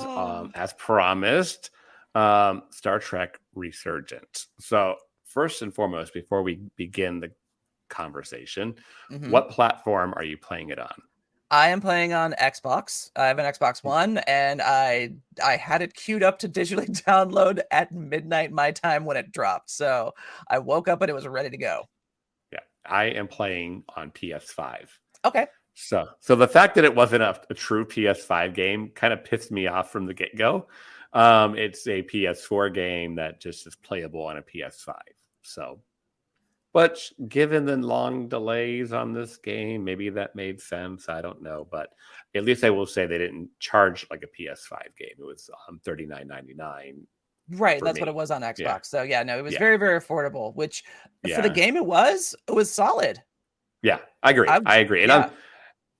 as promised, Star Trek Resurgence. So first and foremost, before we begin the conversation, what platform are you playing it on? I am playing on Xbox. I have an Xbox One, and I had it queued up to digitally download at midnight my time when it dropped. So I woke up and it was ready to go. Yeah, I am playing on PS5. Okay. So the fact that it wasn't a true PS5 game kind of pissed me off from the get-go. It's a PS4 game that just is playable on a PS5. So, but given the long delays on this game, maybe that made sense. I don't know, but at least I will say they didn't charge like a PS5 game. It was $39.99. Right, that's what it was on Xbox. Yeah. So yeah, no, it was very, very affordable. Which for the game it was solid. Yeah, I agree. I agree,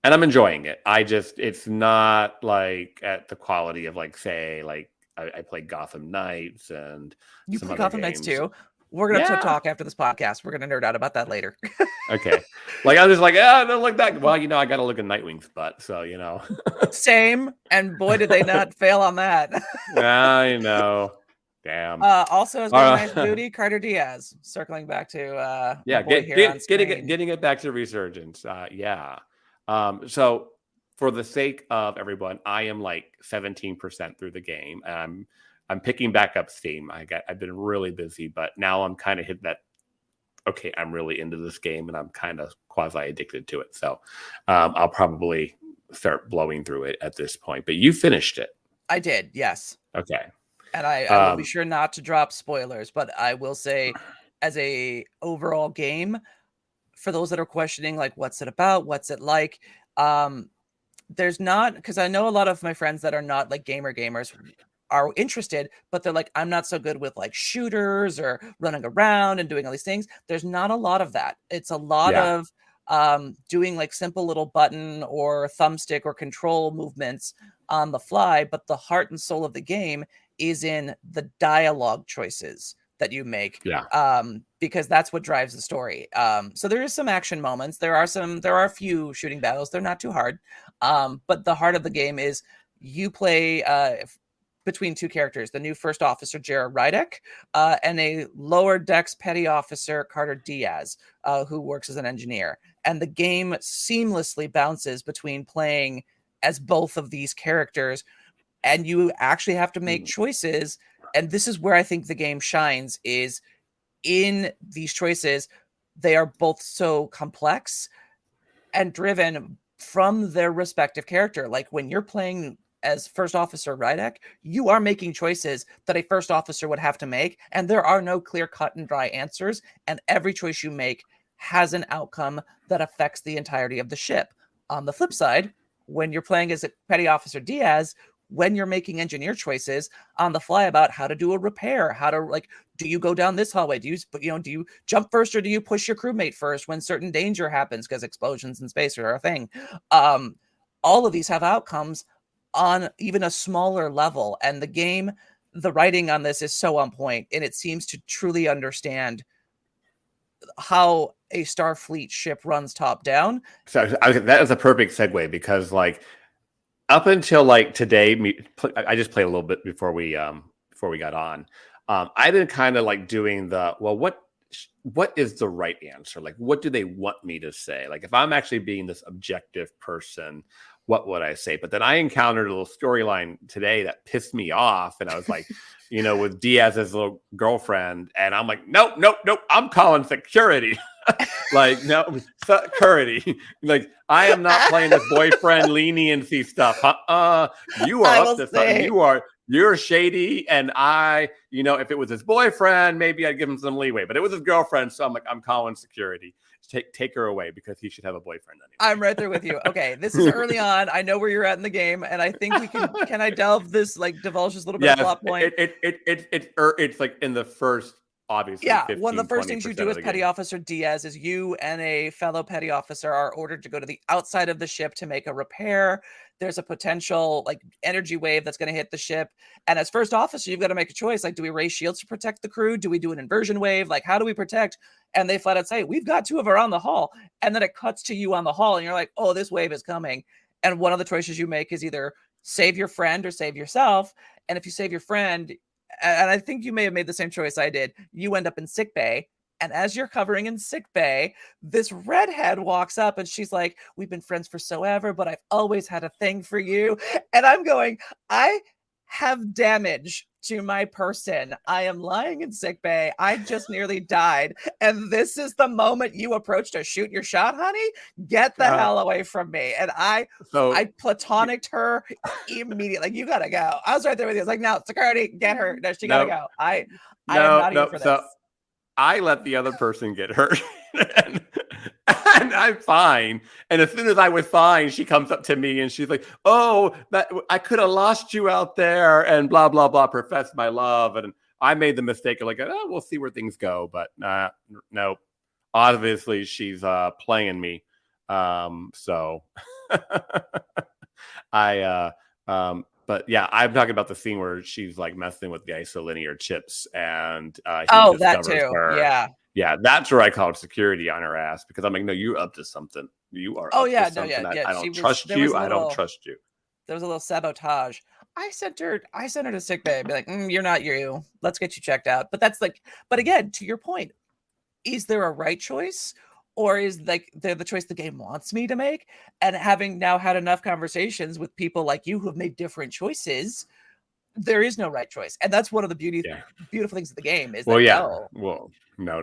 and I'm enjoying it. It's not like at the quality of like, say, like I played Gotham Knights and you play Gotham Knights too. We're going to talk after this podcast. We're going to nerd out about that later. Okay. Like, I'm just like, I don't like that. Well, I got to look at Nightwing's butt. So, Same. And boy, did they not fail on that. I know. Damn. Also, as well, nice booty, Carter Diaz. Circling back to getting it back to Resurgence. So, for the sake of everyone, I am like 17% through the game. I'm picking back up steam. I've been really busy, but now I'm kind of hit that. Okay, I'm really into this game, and I'm kind of quasi addicted to it. So I'll probably start blowing through it at this point. But you finished it. I did, yes. Okay. And I will be sure not to drop spoilers, but I will say, as a overall game, for those that are questioning, like, what's it about, what's it like, there's not, because I know a lot of my friends that are not like gamers are interested, but they're like, I'm not so good with like shooters or running around and doing all these things. There's not a lot of that. It's a lot of doing like simple little button or thumbstick or control movements on the fly, but the heart and soul of the game is in the dialogue choices, that you make. Yeah. Because that's what drives the story. So there is some action moments. There are a few shooting battles. They're not too hard. But the heart of the game is you play between two characters, the new first officer, Eric Reithel, and a lower decks petty officer, Carter Diaz, who works as an engineer. And the game seamlessly bounces between playing as both of these characters, and you actually have to make choices. And this is where I think the game shines, is in these choices. They are both so complex and driven from their respective character. Like when you're playing as First Officer Reithel, you are making choices that a first officer would have to make, and there are no clear cut and dry answers, and every choice you make has an outcome that affects the entirety of the ship. On the flip side, when you're playing as a Petty Officer Diaz, when you're making engineer choices on the fly about how to do a repair, how to, like, do you go down this hallway? Do you jump first, or do you push your crewmate first when certain danger happens, because explosions in space are a thing? All of these have outcomes on even a smaller level, and the writing on this is so on point, and it seems to truly understand how a Starfleet ship runs top down. So that is a perfect segue, because like up until like today, I just played a little bit before we got on. I've been kind of like doing what is the right answer? Like, what do they want me to say? Like, if I'm actually being this objective person, what would I say? But then I encountered a little storyline today that pissed me off. And I was like, with Diaz's little girlfriend. And I'm like, nope. I'm calling security. Like, no, security. Like, I am not playing this boyfriend leniency stuff. You are up to something. You're shady, and if it was his boyfriend, maybe I'd give him some leeway. But it was his girlfriend, so I'm like, I'm calling security. Take her away, because he should have a boyfriend anyway. I'm right there with you. Okay, this is early on. I know where you're at in the game, and I think we can I delve this, like, divulge this little bit of plot point? It's like in the first, obviously. Yeah, one of the first things you do as Petty Officer Diaz is you and a fellow petty officer are ordered to go to the outside of the ship to make a repair. There's a potential like energy wave that's going to hit the ship. And as first officer, you've got to make a choice. Like, do we raise shields to protect the crew? Do we do an inversion wave? Like, how do we protect? And they flat out say, we've got two of our on the hall. And then it cuts to you on the hall, and you're like, oh, this wave is coming. And one of the choices you make is either save your friend or save yourself. And if you save your friend, and I think you may have made the same choice I did, you end up in sick bay. And as you're covering in sick bay, this redhead walks up, and she's like, we've been friends for so ever, but I've always had a thing for you. And I'm going, I have damage to my person. I am lying in sick bay. I just nearly died. And this is the moment you approach to shoot your shot, honey? Get the hell away from me. And I platonicked her immediately. Like, you gotta go. I was right there with you. I was like, no, security, get her. No, she gotta go. I am not here for this. I let the other person get hurt, and I'm fine. And as soon as I was fine, she comes up to me and she's like, "Oh, I could have lost you out there," and blah blah blah. Professed my love, and I made the mistake of like, "Oh, we'll see where things go." But no, obviously she's playing me. So But yeah, I'm talking about the scene where she's like messing with the isolinear chips, and he that too. Her. Yeah, that's where I called security on her ass, because I'm like, no, you're up to something. You are. Oh up yeah, to something. no, yeah. I don't trust you. I don't trust you. There was a little sabotage. I sent her to sick bay. Be like, you're not you. Let's get you checked out. But that's like, but again, to your point, is there a right choice? Or is like the choice the game wants me to make? And having now had enough conversations with people like you who have made different choices, there is no right choice. And that's one of the beautiful things of the game is no.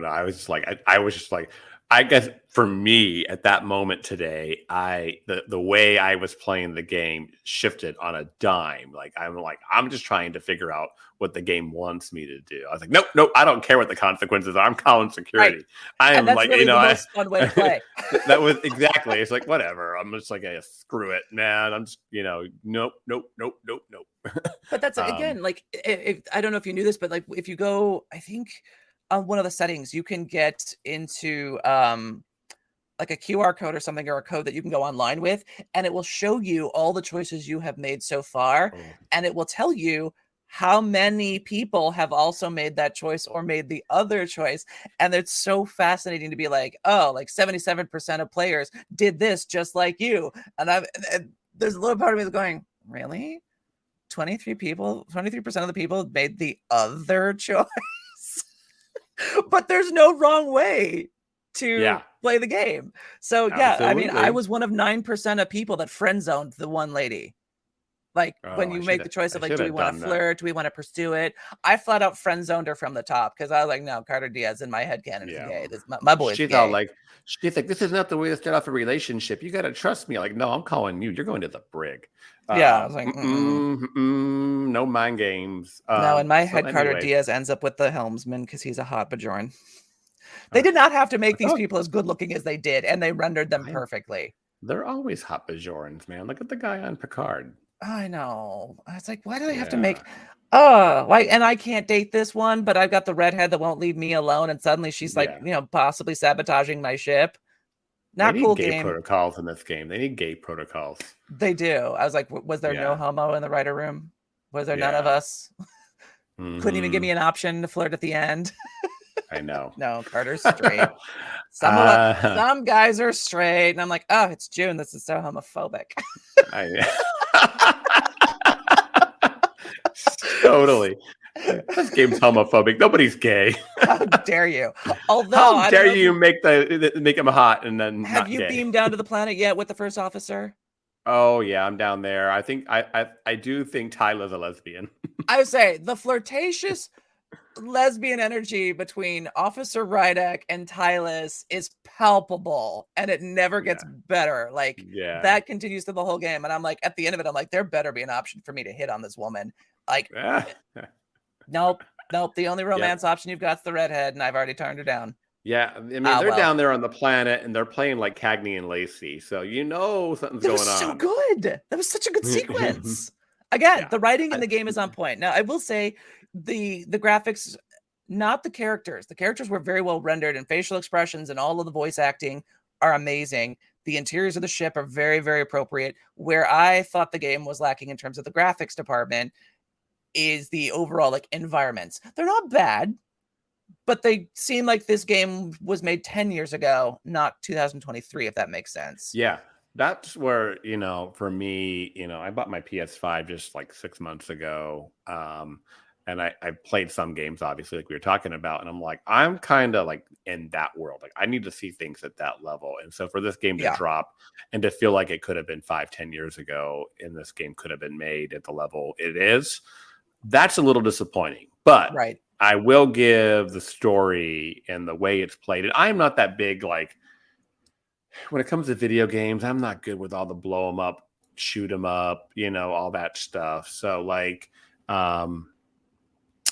I was just like, I guess for me at that moment today, the way I was playing the game shifted on a dime. Like, I'm just trying to figure out what the game wants me to do. I was like, nope, I don't care what the consequences are. I'm calling security. Right. I am like, really the most fun way to play. That was exactly. It's like, whatever. I'm just like, screw it, man. I'm just, nope. But that's again, like, I don't know if you knew this, but like, if you go, I think on one of the settings, you can get into like a QR code or something, or a code that you can go online with, and it will show you all the choices you have made so far. And it will tell you how many people have also made that choice or made the other choice? And it's so fascinating to be like, oh, like 77% of players did this just like you. And there's a little part of me that's going, really? 23% of the people made the other choice. But there's no wrong way to play the game. So I mean, I was one of 9% of people that friend zoned the one lady. Like when you make the choice of like, do we want to flirt? Do we want to pursue it? I flat out friend zoned her from the top because I was like, no, Carter Diaz in my head canon is gay. This, my boy's she's gay. All like, she's like, this is not the way to start off a relationship. You got to trust me. Like, no, I'm calling you. You're going to the brig. I was like, no mind games. No, in my head, Carter Diaz ends up with the helmsman because he's a hot Bajoran. They did not have to make these people as good looking as they did, and they rendered them perfectly. They're always hot Bajorans, man. Look at the guy on Picard. I know. It's like, why do they have to make like, and I can't date this one, but I've got the redhead that won't leave me alone, and suddenly she's like, possibly sabotaging my ship. Not they need cool gay game. Protocols in this game. They need gay protocols. They do. I was like, was there no homo in the writer room? Was there none of us? Couldn't even give me an option to flirt at the end. I know. No, Carter's straight. Some guys are straight, and I'm like, oh, it's June. This is so homophobic. Totally. This game's homophobic. Nobody's gay. How dare you? Although, how dare you make him hot and then have you beamed down to the planet yet with the first officer? Oh yeah, I'm down there. I think I do think Tyla's a lesbian. I would say the flirtatious lesbian energy between Officer Rydek and Tylas is palpable, and it never gets better. Like that continues through the whole game, and I'm like, at the end of it, I'm like, there better be an option for me to hit on this woman. Like, nope. The only romance option you've got is the redhead, and I've already turned her down. Yeah, I mean, they're down there on the planet, and they're playing like Cagney and Lacey, so something's going on. That was so good. That was such a good sequence. Again, the writing in the game is on point. Now, I will say the graphics, not the characters. The characters were very well rendered, and facial expressions and all of the voice acting are amazing. The interiors of the ship are very, very appropriate. Where I thought the game was lacking in terms of the graphics department is the overall like environments. They're not bad, but they seem like this game was made 10 years ago, not 2023, if that makes sense. Yeah, that's where, for me, I bought my PS5 just like 6 months ago. And I played some games, obviously, like we were talking about. And I'm like, I'm kind of like in that world. Like, I need to see things at that level. And so for this game to drop and to feel like it could have been 5-10 years ago, and this game could have been made at the level it is, that's a little disappointing. But I will give the story and the way it's played. And I'm not that big, like, when it comes to video games, I'm not good with all the blow them up, shoot them up, all that stuff. So, like,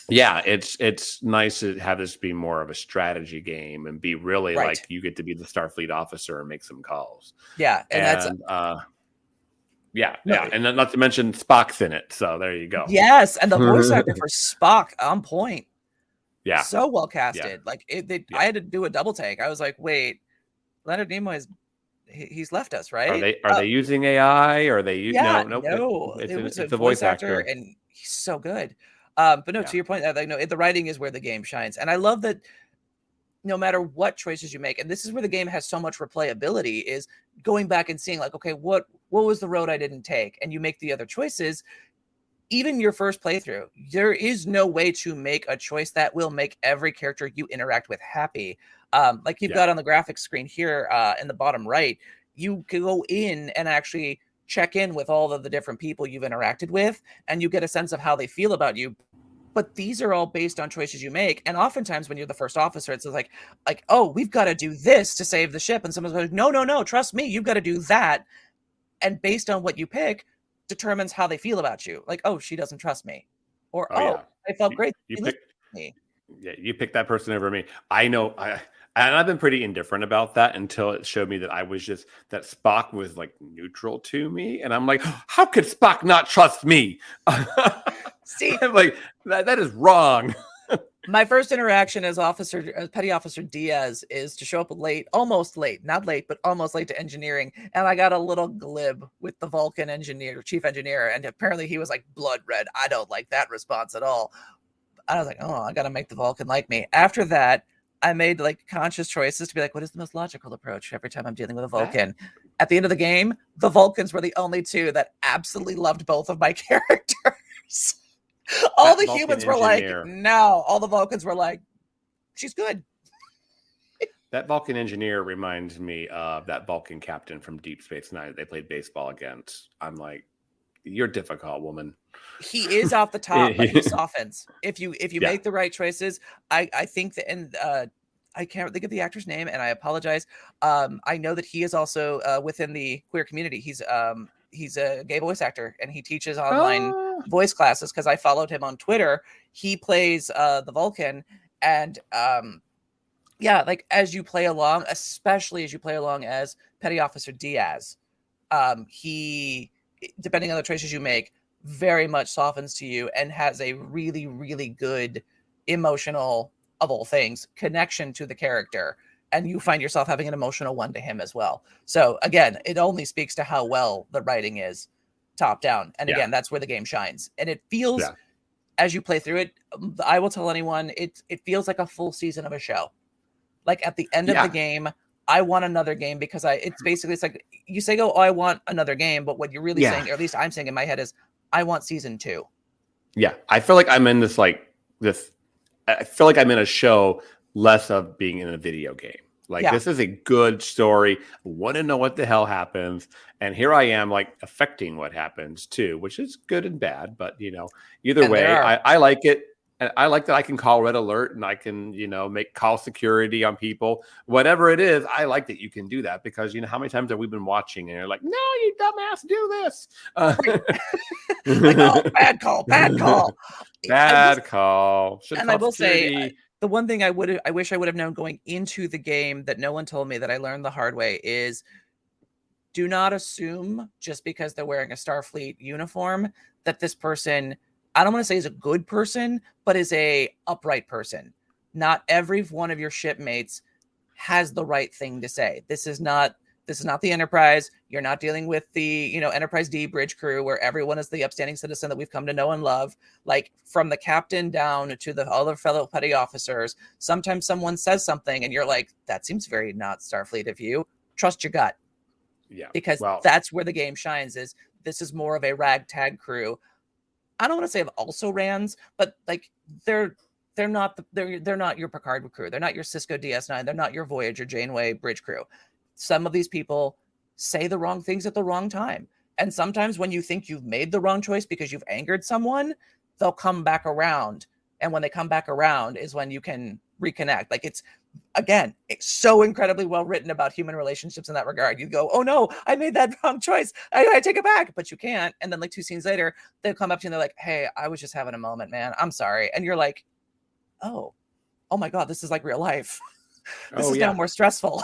it's nice to have this be more of a strategy game and be really like you get to be the Starfleet officer and make some calls. Yeah. And that's and then not to mention Spock's in it. So there you go. Yes. And the voice actor for Spock on point. Yeah. So well casted. Like I had to do a double take. I was like, wait, Leonard Nimoy he's left us, right? Are they using AI? Or are they no, it's a voice actor, and he's so good. But no, to your point, the writing is where the game shines. And I love that no matter what choices you make, and this is where the game has so much replayability, is going back and seeing like, okay, what was the road I didn't take? And you make the other choices. Even your first playthrough, there is no way to make a choice that will make every character you interact with happy. Like you've got on the graphics screen here in the bottom right, you can go in and actually check in with all of the different people you've interacted with, and you get a sense of how they feel about you. But these are all based on choices you make. And oftentimes when you're the first officer, it's like, oh, we've got to do this to save the ship. And someone's like, no, trust me, you've got to do that. And based on what you pick determines how they feel about you. Like, oh, she doesn't trust me. Or, I felt great. You picked that person over me. I know. And I've been pretty indifferent about that until it showed me that that Spock was like neutral to me. And I'm like, how could Spock not trust me? See, I'm like, that is wrong. My first interaction as Petty Officer Diaz is to show up late, almost late, not late, but almost late to engineering. And I got a little glib with the Vulcan chief engineer. And apparently he was like blood red. I don't like that response at all. I was like, oh, I got to make the Vulcan like me. After that, I made like conscious choices to be like, what is the most logical approach every time I'm dealing with a Vulcan? At the end of the game, the Vulcans were the only two that absolutely loved both of my characters. All the humans were like, no. All the Vulcans were like, she's good. That Vulcan engineer reminds me of that Vulcan captain from Deep Space Nine that they played baseball against. I'm like, you're difficult, woman. He is off the top, but he softens. If you make the right choices, I think that, and I can't think of the actor's name, and I apologize. I know that he is also within the queer community. He's a gay voice actor, and he teaches online voice classes because I followed him on Twitter. He plays the Vulcan, and like as you play along, especially as you play along as Petty Officer Diaz, he, depending on the choices you make, very much softens to you and has a really, really good emotional, of all things, connection to the character. And you find yourself having an emotional one to him as well. So again, it only speaks to how well the writing is top down. And again, that's where the game shines. And it feels, as you play through it, I will tell anyone, it feels like a full season of a show. Like at the end of the game, I want another game because it's like you say, oh, I want another game. But what you're really saying, or at least I'm saying in my head, is I want season 2. Yeah. I feel like I'm in I feel like I'm in a show less of being in a video game. Like this is a good story. I want to know what the hell happens. And here I am like affecting what happens too, which is good and bad. But, either way, I like it. And I like that I can call red alert and I can, make call security on people. Whatever it is, I like that you can do that because, how many times have we been watching and you're like, no, you dumbass, do this. Like, oh, bad call. Bad call. And I will say, the one thing I wish I would have known going into the game that no one told me that I learned the hard way is do not assume just because they're wearing a Starfleet uniform that this person, I don't want to say is a good person, but is a upright person. Not every one of your shipmates has the right thing to say. This is not the Enterprise. You're not dealing with the, Enterprise D bridge crew where everyone is the upstanding citizen that we've come to know and love. Like from the captain down to the other fellow petty officers, sometimes someone says something and you're like, that seems very not Starfleet of you. Trust your gut. Yeah. Because that's where the game shines, is this is more of a ragtag crew. I don't want to say also rans, but like they're not your Picard crew. They're not your Cisco DS9. They're not your Voyager Janeway bridge crew. Some of these people say the wrong things at the wrong time. And sometimes when you think you've made the wrong choice because you've angered someone, they'll come back around. And when they come back around is when you can reconnect. Like it's so incredibly well written about human relationships in that regard. You go, oh no, I made that wrong choice. I take it back, but you can't. And then like 2 scenes later, they'll come up to you and they're like, hey, I was just having a moment, man. I'm sorry. And you're like, oh my God, this is like real life. This is now more stressful.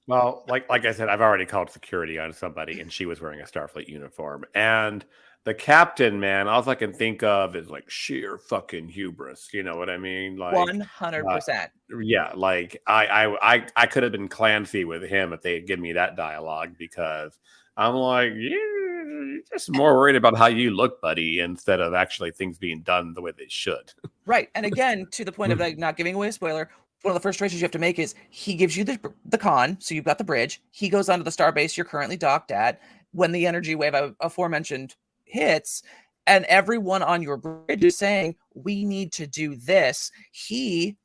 Well, like I said, I've already called security on somebody, and she was wearing a Starfleet uniform. And the captain, man, all I can think of is like sheer fucking hubris. You know what I mean? Like 100%. Yeah, like I could have been Clancy with him if they had given me that dialogue, because I'm like, you're just more worried about how you look, buddy, instead of actually things being done the way they should. Right. And again, to the point of like not giving away a spoiler, one of the first choices you have to make is he gives you the con, so you've got the bridge. He goes onto the starbase you're currently docked at. When the energy wave aforementioned hits, and everyone on your bridge is saying, we need to do this, he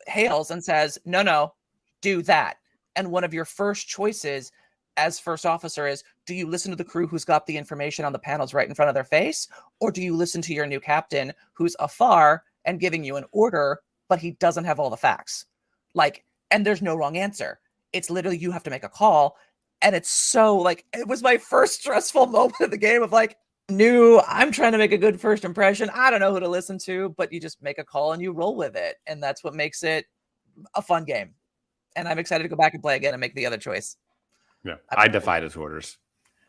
hails and says, no, do that. And one of your first choices as first officer is, do you listen to the crew who's got the information on the panels right in front of their face? Or do you listen to your new captain who's afar and giving you an order, but he doesn't have all the facts? Like, and there's no wrong answer. It's literally, you have to make a call. And it's so like, it was my first stressful moment of the game of like, I'm trying to make a good first impression. I don't know who to listen to, but you just make a call and you roll with it. And that's what makes it a fun game. And I'm excited to go back and play again and make the other choice. Yeah. I defied his orders.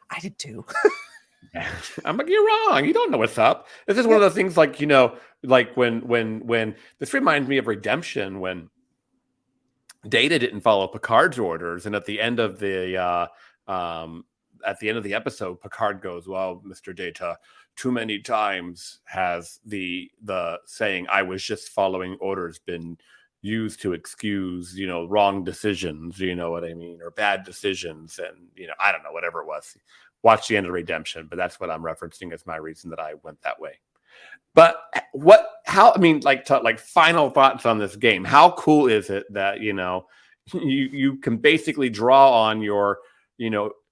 I did too. I'm like, you're wrong. You don't know what's up. This is one of those things like, like when this reminds me of Redemption, when Data didn't follow Picard's orders. And at the end of the episode, Picard goes, well, Mr. Data, too many times has the saying, I was just following orders, been used to excuse, wrong decisions, you know what I mean? Or bad decisions. And, I don't know, whatever it was. Watch the end of Redemption, but that's what I'm referencing as my reason that I went that way. But final thoughts on this game. How cool is it that, you can basically draw on your,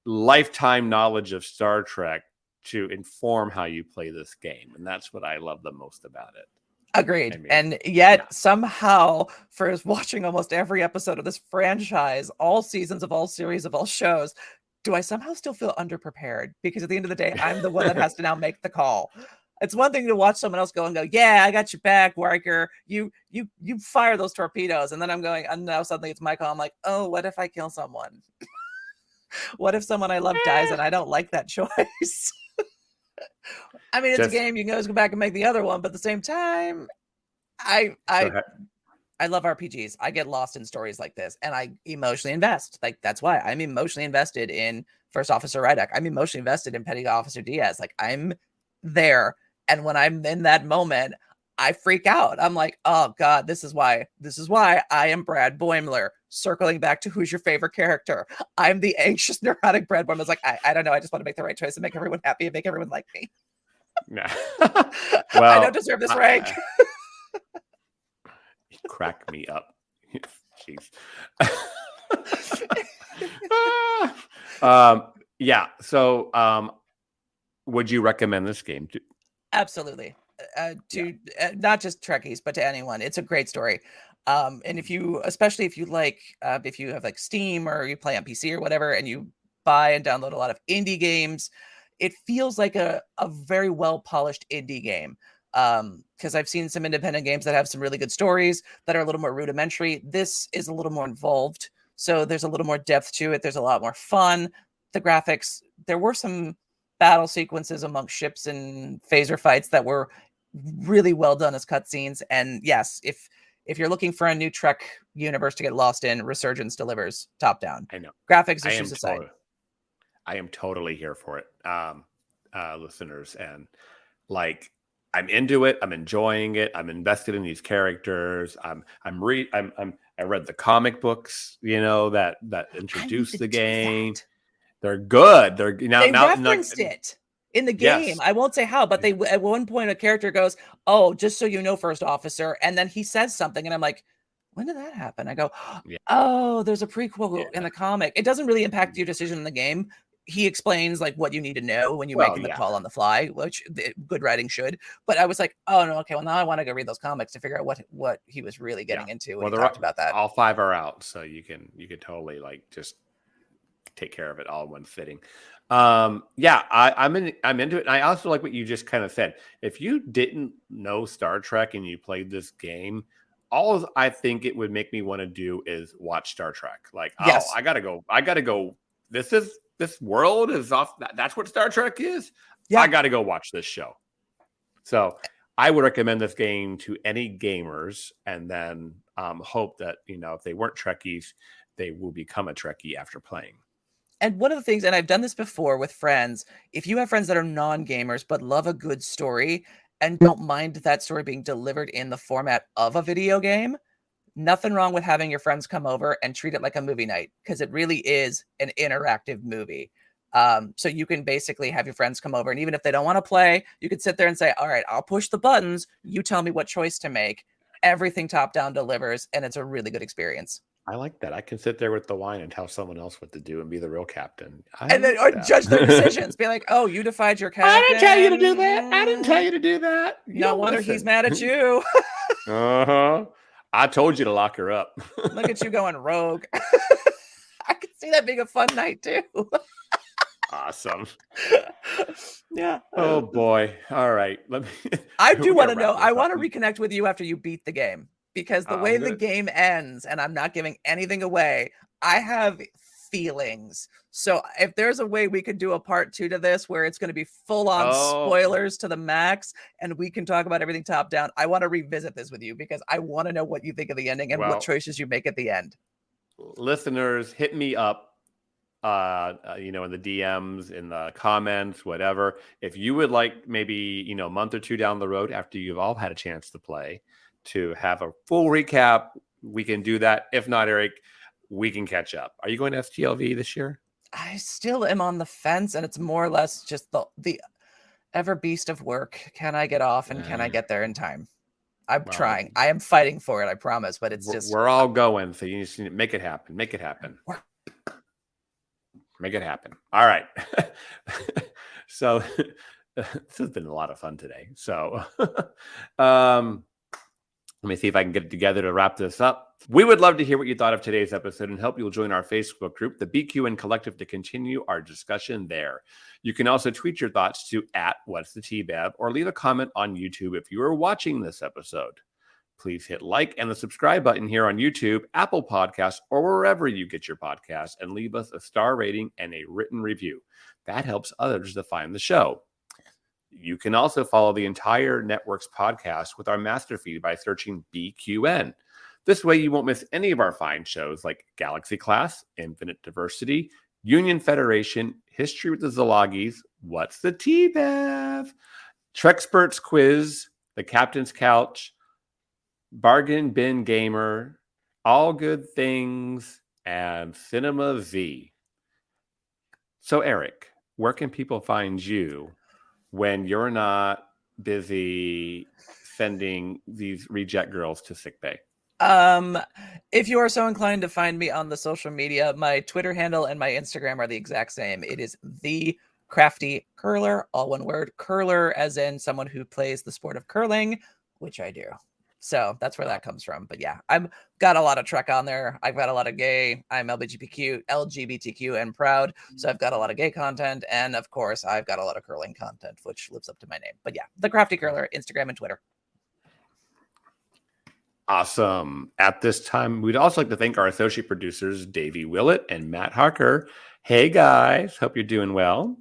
lifetime knowledge of Star Trek to inform how you play this game. And that's what I love the most about it. Agreed. And yet somehow, for watching almost every episode of this franchise, all seasons of all series of all shows, do I somehow still feel underprepared? Because at the end of the day, I'm the one that has to now make the call. It's one thing to watch someone else go and go, yeah, I got your back, Riker. You fire those torpedoes. And then I'm going, and now suddenly it's my call. I'm like, oh, what if I kill someone? What if someone I love dies and I don't like that choice? I mean, it's a game. You can always go back and make the other one. But at the same time, I love RPGs. I get lost in stories like this, and I emotionally invest. Like, that's why I'm emotionally invested in First Officer Rydek. I'm emotionally invested in Petty Officer Diaz. Like, I'm there. And when I'm in that moment, I freak out. I'm like, oh God, this is why I am Brad Boimler. Circling back to who's your favorite character. I'm the anxious, neurotic Brad Boimler. It's like, I don't know. I just want to make the right choice and make everyone happy and make everyone like me. Nah. Well, I don't deserve this rank. Crack me up. Jeez. So would you recommend this game? Absolutely. Not just Trekkies, but to anyone. It's a great story. And especially if you like, if you have like Steam or you play on PC or whatever, and you buy and download a lot of indie games, it feels like a very well polished indie game. Because I've seen some independent games that have some really good stories that are a little more rudimentary. This is a little more involved. So there's a little more depth to it. There's a lot more fun. The graphics, there were some battle sequences amongst ships and phaser fights that were really well done as cutscenes. And yes, if you're looking for a new Trek universe to get lost in, Resurgence delivers top down. I know. Graphics issues aside. I am totally here for it, listeners. And like, I'm into it. I'm enjoying it. I'm invested in these characters. I read the comic books, that introduced the game. They're good. They referenced it in the game. Yes. I won't say how, but they at one point a character goes, "Oh, just so you know, First Officer," and then he says something, and I'm like, "When did that happen?" I go, "Oh, there's a prequel in the comic." It doesn't really impact your decision in the game. He explains like what you need to know when you're making the call on the fly, which good writing should. But I was like, "Oh no, okay. Well, now I want to go read those comics to figure out what he was really getting into." When he talked about that. All 5 are out, so you can totally like just take care of it all in one sitting. I'm into it. And I also like what you just kind of said. If you didn't know Star Trek and you played this game, all I think it would make me want to do is watch Star Trek. Like, yes. I gotta go. This world is off. That's what Star Trek is. Yeah. I gotta go watch this show. So I would recommend this game to any gamers, and then hope that, if they weren't Trekkies, they will become a Trekkie after playing. And one of the things, and I've done this before with friends, if you have friends that are non-gamers but love a good story and don't mind that story being delivered in the format of a video game, nothing wrong with having your friends come over and treat it like a movie night, because it really is an interactive movie. So you can basically have your friends come over, and even if they don't want to play, you could sit there and say, all right, I'll push the buttons. You tell me what choice to make. Everything top-down delivers, and it's a really good experience. I like that. I can sit there with the wine and tell someone else what to do and be the real captain. Or judge their decisions. Be like, oh, you defied your captain. I didn't tell you to do that. I didn't tell you to do that. No wonder he's mad at you. Uh-huh. I told you to lock her up. Look at you going rogue. I can see that being a fun night too. Awesome. Yeah. Oh boy. All right. I do want to know. I want to reconnect with you after you beat the game. Because the way the game ends, and I'm not giving anything away, I have feelings. So if there's a way we could do a part 2 to this where it's going to be full on Oh. spoilers to the max and we can talk about everything top down, I want to revisit this with you because I want to know what you think of the ending and Well, what choices you make at the end. Listeners, hit me up. In the DMs, in the comments, whatever. If you would like maybe, a month or two down the road after you've all had a chance to play to have a full recap, we can do that. If not, Eric, we can catch up. Are you going to STLV this year? I still am on the fence, and it's more or less just the ever beast of work. Can I get off and can I get there in time? I'm trying. I am fighting for it, I promise, but it's just... We're all going, so you just need to make it happen. Make it happen. Make it happen. All right. So this has been a lot of fun today. So let me see if I can get it together to wrap this up. We would love to hear what you thought of today's episode and hope you'll join our Facebook group, the BQN Collective, to continue our discussion there. You can also tweet your thoughts to @What'sTheTBev or leave a comment on YouTube if you are watching this episode. Please hit like and the subscribe button here on YouTube, Apple Podcasts, or wherever you get your podcasts, and leave us a star rating and a written review. That helps others to find the show. You can also follow the entire network's podcast with our master feed by searching BQN. This way you won't miss any of our fine shows like Galaxy Class, Infinite Diversity, Union Federation, History with the Zologis, What's the T-Bev, Trexperts Quiz, The Captain's Couch, Bargain Bin Gamer, All Good Things, and Cinema V. So, Eric, where can people find you when you're not busy sending these reject girls to sickbay? If you are so inclined to find me on the social media, my Twitter handle and my Instagram are the exact same. It is The Crafty Curler, all one word. Curler as in someone who plays the sport of curling, which I do. So that's where that comes from. But yeah, I've got a lot of Trek on there. I've got a lot of gay. I'm LGBTQ and proud. So I've got a lot of gay content. And of course, I've got a lot of curling content, which lives up to my name. But yeah, The Crafty Curler, Instagram and Twitter. Awesome. At this time, we'd also like to thank our associate producers, Davey Willett and Matt Harker. Hey, guys. Hope you're doing well.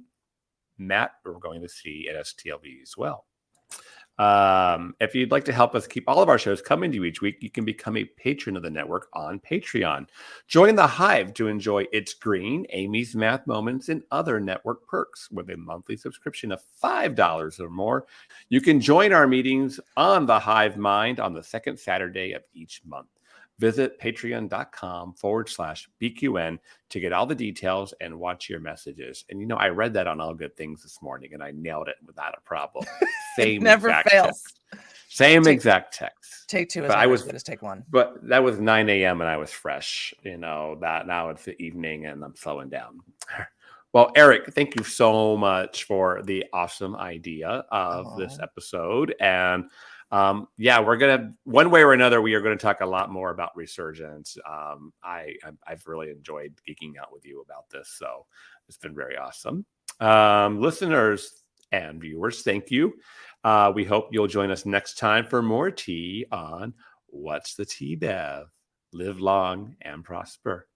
Matt, we're going to see at STLV as well. If you'd like to help us keep all of our shows coming to you each week, you can become a patron of the network on Patreon. Join the Hive to enjoy It's Green, Amy's Math Moments, and other network perks with a monthly subscription of $5 or more. You can join our meetings on the Hive Mind on the second Saturday of each month. Visit patreon.com/BQN to get all the details and watch your messages. And I read that on All Good Things this morning and I nailed it without a problem. Same never exact fails. Text. Same exact text. Take two is not as good as take one. But that was 9 a.m. and I was fresh. That now it's the evening and I'm slowing down. Well, Eric, thank you so much for the awesome idea of this episode. And we're gonna, one way or another, we are going to talk a lot more about Resurgence. I've really enjoyed geeking out with you about this, so it's been very awesome. Listeners and viewers, thank you. We hope you'll join us next time for more tea on What's the T-Bev. Live long and prosper.